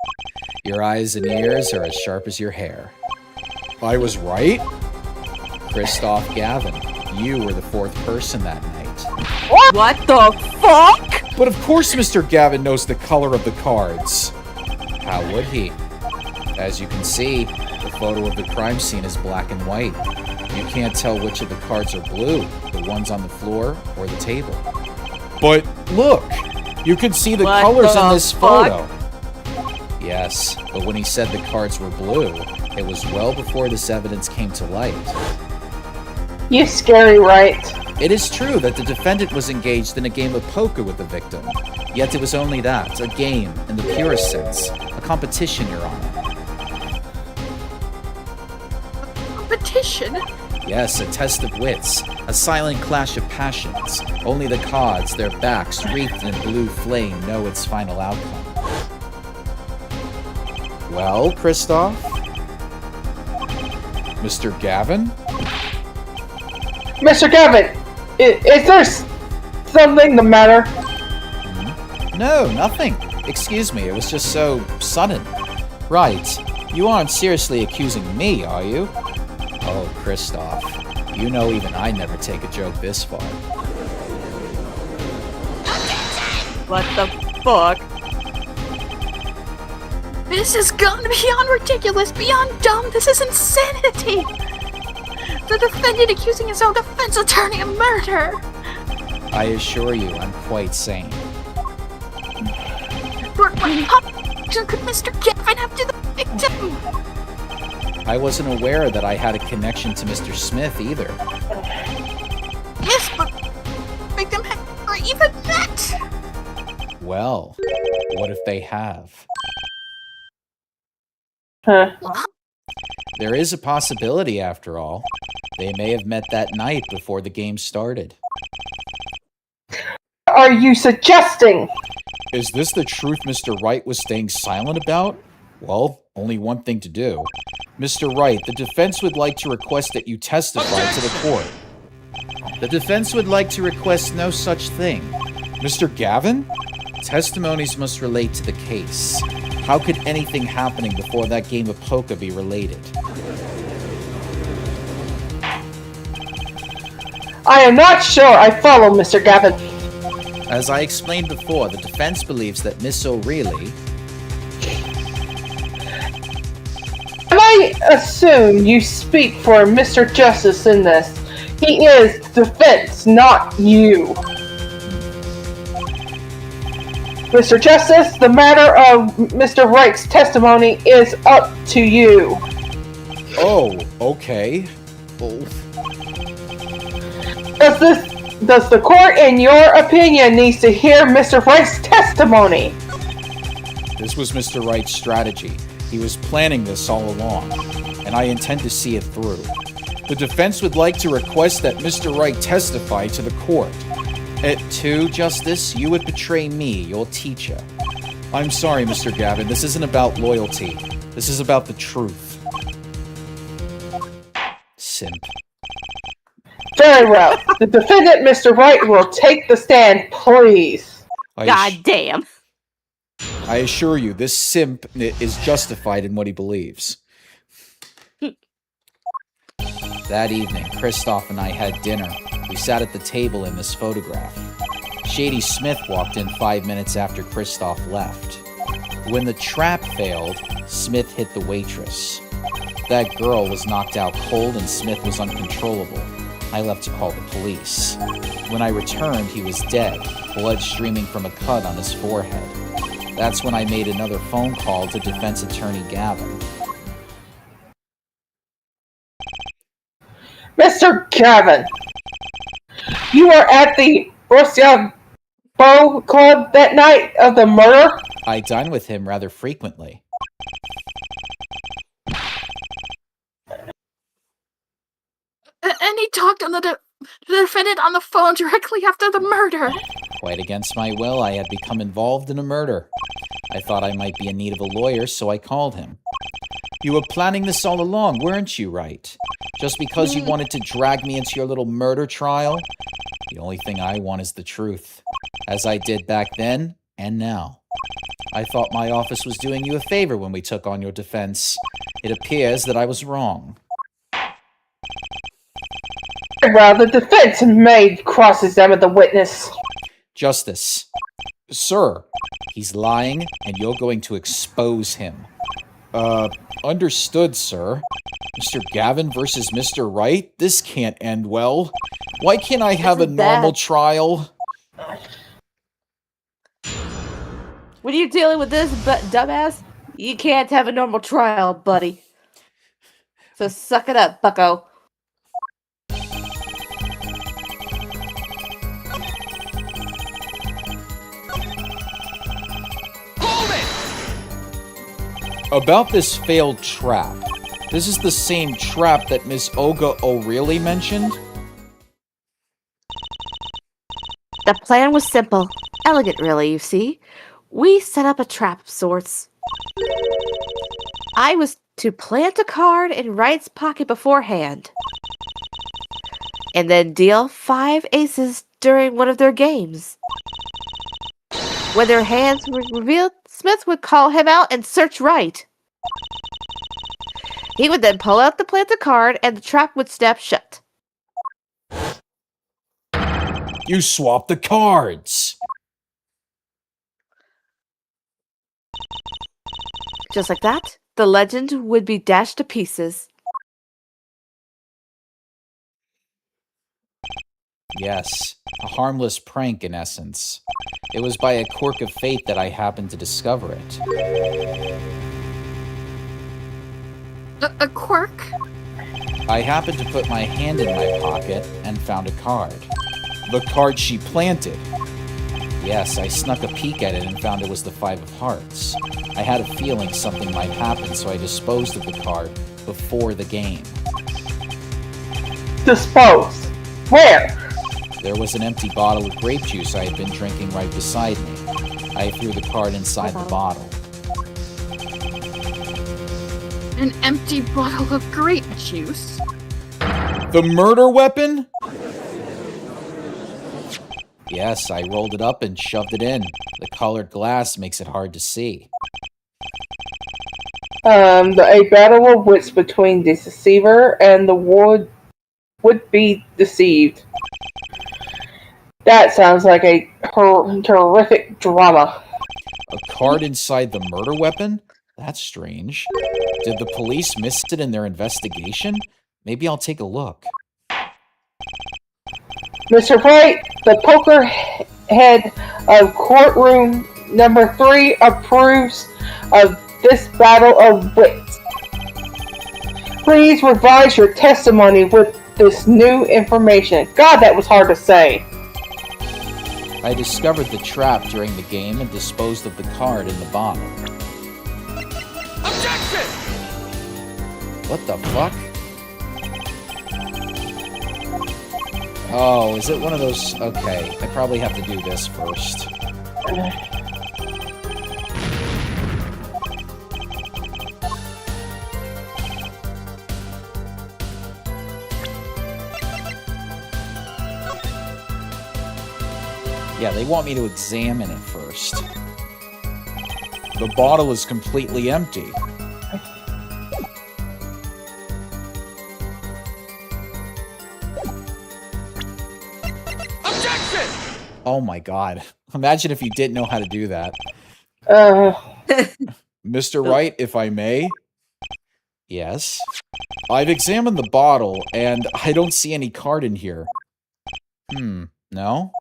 Your eyes and ears are as sharp as your hair. I was right? Christoph Gavin, you were the 4th person that night. What the fuck? But of course Mr. Gavin knows the color of the cards. How would he? As you can see, the photo of the crime scene is black and white. You can't tell which of the cards are blue, the ones on the floor or the table. But look! You can see the colors in this photo. Yes, but when he said the cards were blue, it was well before this evidence came to light. You scary, right? It is true that the defendant was engaged in a game of poker with the victim. Yet it was only that, a game, in the purest sense. A competition, Your Honor. Competition? Yes, a test of wits. A silent clash of passions. Only the cards, their backs wreathed in blue flame, know its final outcome. Well, Kristoff? Mr. Gavin? Mr. Gavin, is there something the matter? No, nothing. Excuse me, it was just so sudden. Right. You aren't seriously accusing me, are you? Oh, Kristoff. You know even I never take a joke this far. What the fuck? This has gone beyond ridiculous, beyond dumb. This is insanity. The defendant accusing his own defense attorney of murder. I assure you, I'm quite sane. What connection could Mr. Gavin have to the victim? I wasn't aware that I had a connection to Mr. Smith either. Yes, but victim had never even met. Well, what if they have? Huh. There is a possibility, after all. They may have met that night before the game started. Are you suggesting? Is this the truth Mr. Wright was staying silent about? Well, only one thing to do. Mr. Wright, the defense would like to request that you testify to the court. The defense would like to request no such thing. Mr. Gavin? Testimonies must relate to the case. How could anything happening before that game of poker be related? I am not sure I follow, Mr. Gavin. As I explained before, the defense believes that Miss O'Reilly... I assume you speak for Mr. Justice in this. He is defense, not you. Mr. Justice, the matter of Mr. Wright's testimony is up to you. Oh, okay. Oh. Does the court, in your opinion, needs to hear Mr. Wright's testimony? This was Mr. Wright's strategy. He was planning this all along, and I intend to see it through. The defense would like to request that Mr. Wright testify to the court. At 2, Justice, you would betray me, your teacher. I'm sorry, Mr. Gavin, this isn't about loyalty. This is about the truth. Simp. Very well. The defendant, Mr. Wright, will take the stand, please. God damn. I assure you, this simp is justified in what he believes. That evening, Kristoff and I had dinner. We sat at the table in this photograph. Shady Smith walked in 5 minutes after Kristoff left. When the trap failed, Smith hit the waitress. That girl was knocked out cold and Smith was uncontrollable. I left to call the police. When I returned, he was dead, blood streaming from a cut on his forehead. That's when I made another phone call to defense attorney Gavin. Mr. Gavin, you were at the Borussia Bow Club that night of the murder? I dine with him rather frequently. And he talked on the defendant on the phone directly after the murder. Quite against my will, I had become involved in a murder. I thought I might be in need of a lawyer, so I called him. You were planning this all along, weren't you, Wright? Just because you wanted to drag me into your little murder trial? The only thing I want is the truth, as I did back then and now. I thought my office was doing you a favor when we took on your defense. It appears that I was wrong. Well, the defense may cross-examine the witness. Justice. Sir, he's lying, and you're going to expose him. Understood, sir. Mr. Gavin versus Mr. Wright? This can't end well. Why can't I have a normal trial? What are you dealing with this, dumbass? You can't have a normal trial, buddy. So suck it up, bucko. About this failed trap. This is the same trap that Miss Olga O'Reilly mentioned? The plan was simple. Elegant, really, you see. We set up a trap of sorts. I was to plant a card in Wright's pocket beforehand. And then deal 5 aces during one of their games. When their hands were revealed, Smith would call him out and search Wright. He would then pull out the planted card and the trap would snap shut. You swapped the cards! Just like that, the legend would be dashed to pieces. Yes, a harmless prank in essence. It was by a quirk of fate that I happened to discover it. A quirk? I happened to put my hand in my pocket and found a card. The card she planted. Yes, I snuck a peek at it and found it was the 5 of hearts. I had a feeling something might happen, so I disposed of the card before the game. Dispose. Where? There was an empty bottle of grape juice I had been drinking right beside me. I threw the card inside the bottle. An empty bottle of grape juice? The murder weapon? Yes, I rolled it up and shoved it in. The colored glass makes it hard to see. A battle of wits between the deceiver and the would-be deceived. That sounds like a terrific drama. A card inside the murder weapon? That's strange. Did the police miss it in their investigation? Maybe I'll take a look. Mr. Wright, the poker head of courtroom number 3 approves of this battle of wits. Please revise your testimony with this new information. God, that was hard to say. I discovered the trap during the game and disposed of the card in the bottle. Objection! What the fuck? Oh, is it one of those? Okay, I probably have to do this first. Yeah, they want me to examine it first. The bottle is completely empty. Objection! Oh my god. Imagine if you didn't know how to do that. Mr. Wright, if I may? Yes. I've examined the bottle, and I don't see any card in here. No?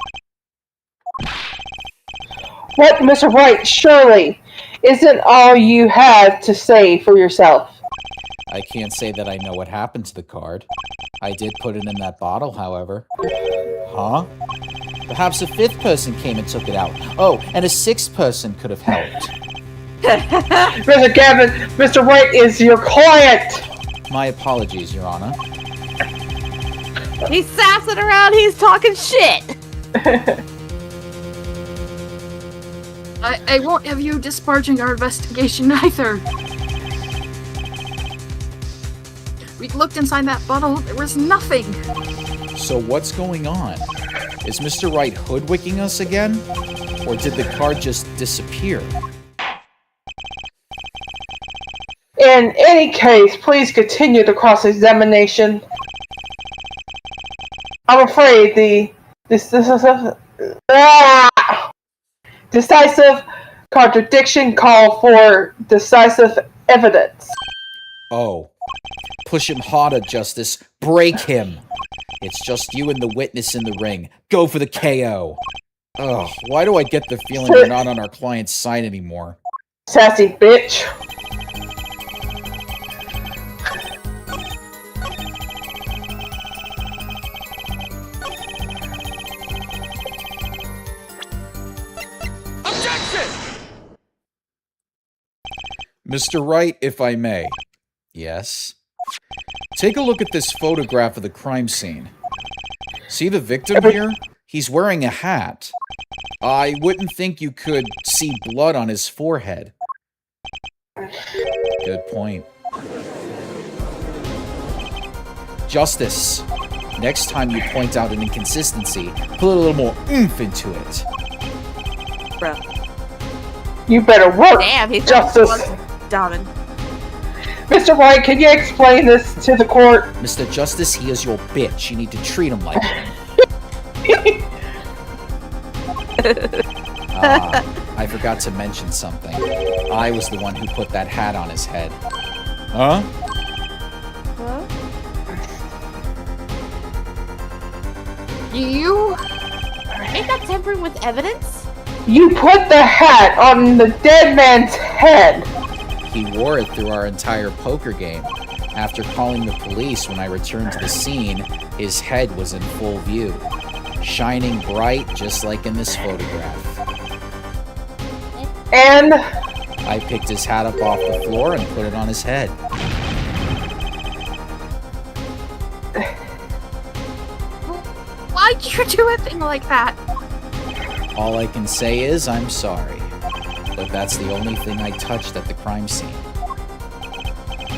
What, Mr. Wright, surely isn't all you have to say for yourself. I can't say that I know what happened to the card. I did put it in that bottle, however. Huh? Perhaps a 5th person came and took it out. Oh, and a 6th person could have helped. Mr. Gavin, Mr. Wright is your client! My apologies, Your Honor. He's sassing around, he's talking shit! I won't have you disparaging our investigation either. We looked inside that bottle, there was nothing. So what's going on? Is Mr. Wright hoodwinking us again? Or did the card just disappear? In any case, please continue the cross-examination. I'm afraid the decisive contradiction call for decisive evidence. Oh. Push him harder, Justice. Break him. It's just you and the witness in the ring. Go for the KO. Ugh, why do I get the feeling you're not on our client's side anymore? Sassy bitch. Mr. Wright, if I may. Yes? Take a look at this photograph of the crime scene. See the victim here? He's wearing a hat. I wouldn't think you could see blood on his forehead. Good point. Justice. Next time you point out an inconsistency, put a little more oomph into it. Bruh. You better work, Damn, he Justice. Darwin. Mr. Wright, can you explain this to the court? Mr. Justice, he is your bitch. You need to treat him like one. I forgot to mention something. I was the one who put that hat on his head. Huh? You ain't that tampering with evidence? You put the hat on the dead man's head. He wore it through our entire poker game. After calling the police when I returned to the scene, his head was in full view, shining bright just like in this photograph. And I picked his hat up off the floor and put it on his head. Why'd you do a thing like that? All I can say is I'm sorry, but that's the only thing I touched at the crime scene.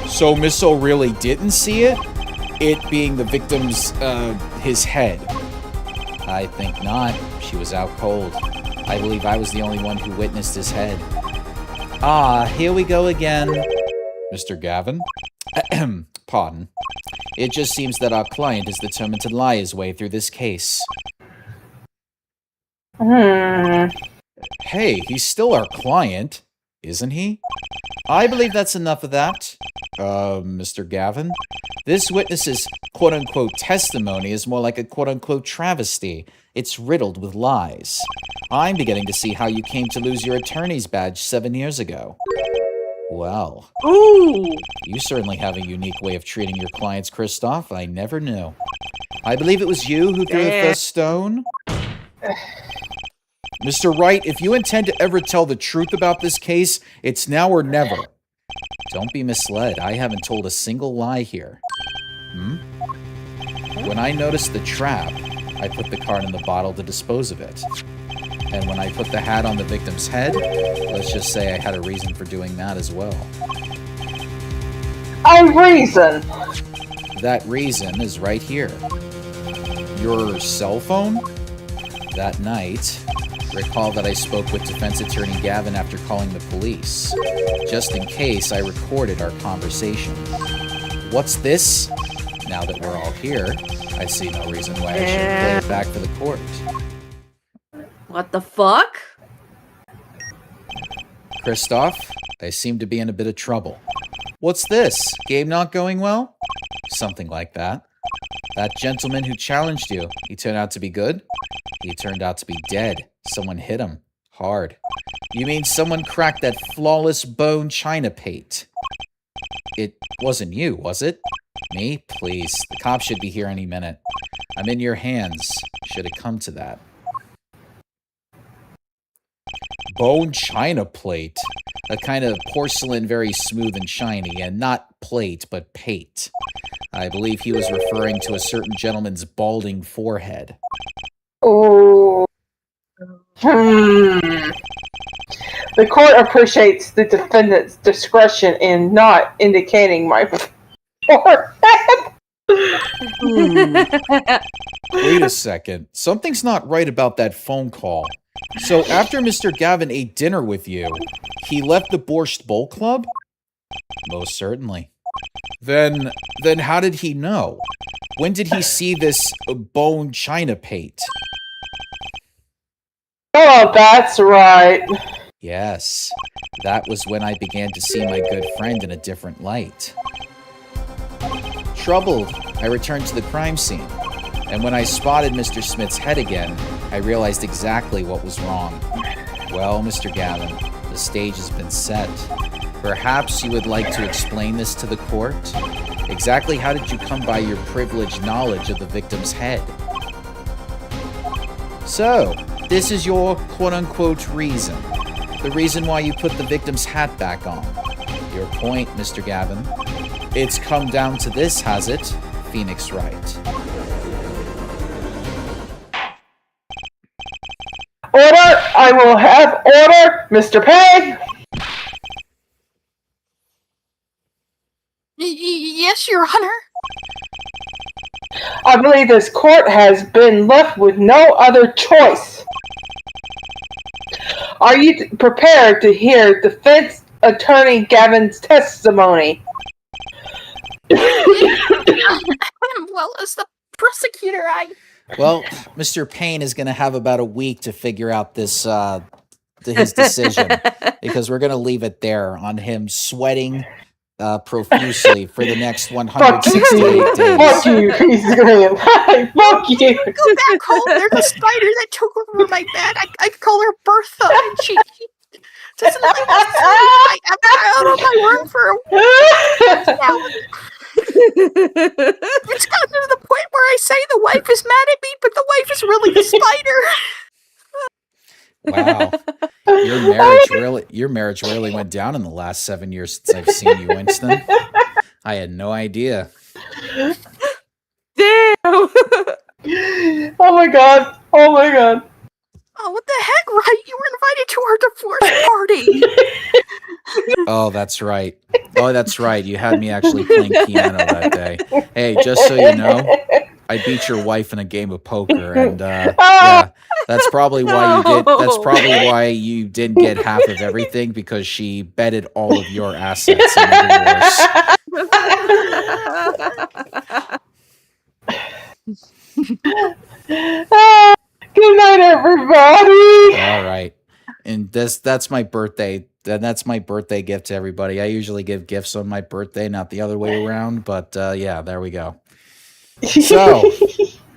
So Miss O really didn't see it? It being the victim's, his head? I think not. She was out cold. I believe I was the only one who witnessed his head. Ah, here we go again. Mr. Gavin? Pardon. It just seems that our client is determined to lie his way through this case. Hey, he's still our client, isn't he? I believe that's enough of that. Mr. Gavin? This witness's quote-unquote testimony is more like a quote-unquote travesty. It's riddled with lies. I'm beginning to see how you came to lose your attorney's badge 7 years ago. Well. Ooh! You certainly have a unique way of treating your clients, Kristoff. I never knew. I believe it was you who threw the first stone? Mr. Wright, if you intend to ever tell the truth about this case, it's now or never. Don't be misled. I haven't told a single lie here. When I noticed the trap, I put the card in the bottle to dispose of it. And when I put the hat on the victim's head, let's just say I had a reason for doing that as well. A reason? That reason is right here. Your cell phone? That night, recall that I spoke with defense attorney Gavin after calling the police. Just in case, I recorded our conversation. What's this? Now that we're all here, I see no reason why I shouldn't play it back for the court. What the fuck? Kristoff, I seem to be in a bit of trouble. What's this? Game not going well? Something like that. That gentleman who challenged you, he turned out to be good? He turned out to be dead. Someone hit him. Hard. You mean someone cracked that flawless bone china pate? It wasn't you, was it? Me? Please. The cops should be here any minute. I'm in your hands. Should it come to that. Bone china plate. A kind of porcelain, very smooth and shiny, and not plate, but pate. I believe he was referring to a certain gentleman's balding forehead. Oh. The court appreciates the defendant's discretion in not indicating my forehead. Wait a second. Something's not right about that phone call. So after Mr. Gavin ate dinner with you, he left the Borscht Bowl Club? Most certainly. Then how did he know? When did he see this bone china pate? Oh, that's right. Yes, that was when I began to see my good friend in a different light. Troubled, I returned to the crime scene, and when I spotted Mr. Smith's head again, I realized exactly what was wrong. Well, Mr. Gavin, The stage has been set. Perhaps you would like to explain this to the court? Exactly how did you come by your privileged knowledge of the victim's head? So, this is your quote-unquote reason. The reason why you put the victim's hat back on. Your point, Mr. Gavin. It's come down to this, has it? Phoenix Wright. Order! I will have order, Mr. Payne! Yes, Your Honor. I believe this court has been left with no other choice. Are you prepared to hear defense attorney Gavin's testimony? Well, as the prosecutor, Well, Mr. Payne is going to have about a week to figure out this his decision because we're going to leave it there on him sweating profusely for the next 168 days. Fuck you, piece of green. Fuck you. go back home. There's a spider that took over my bed. I call her Bertha, and she doesn't let me sleep. I'm out of my room for a week now. It's gotten to the point where I say the wife is mad at me, but the wife is really the spider. Wow, your marriage really went down in the last 7 years since I've seen you, Winston. I had no idea. Damn! Oh my god. Oh my god. Oh, what the heck, right? You were invited to our divorce party. Oh, that's right. Oh, that's right. You had me actually playing piano that day. Hey, just so you know, I beat your wife in a game of poker, and yeah, that's probably why you did. That's probably why you didn't get half of everything because she betted all of your assets in the divorce. Good night, everybody. All right, and that's my birthday. That's my birthday gift to everybody. I usually give gifts on my birthday, not the other way around. But yeah, there we go. So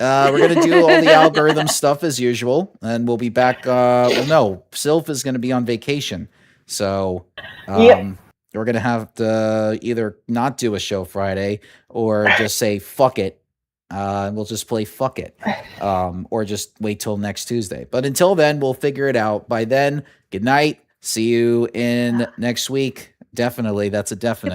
we're gonna do all the algorithm stuff as usual, and we'll be back. Well, no, Sylph is gonna be on vacation, so we're gonna have to either not do a show Friday or just say fuck it. And we'll just play fuck it, or just wait till next Tuesday. But until then, we'll figure it out. By then, good night. See you in next week. Definitely, that's a definite.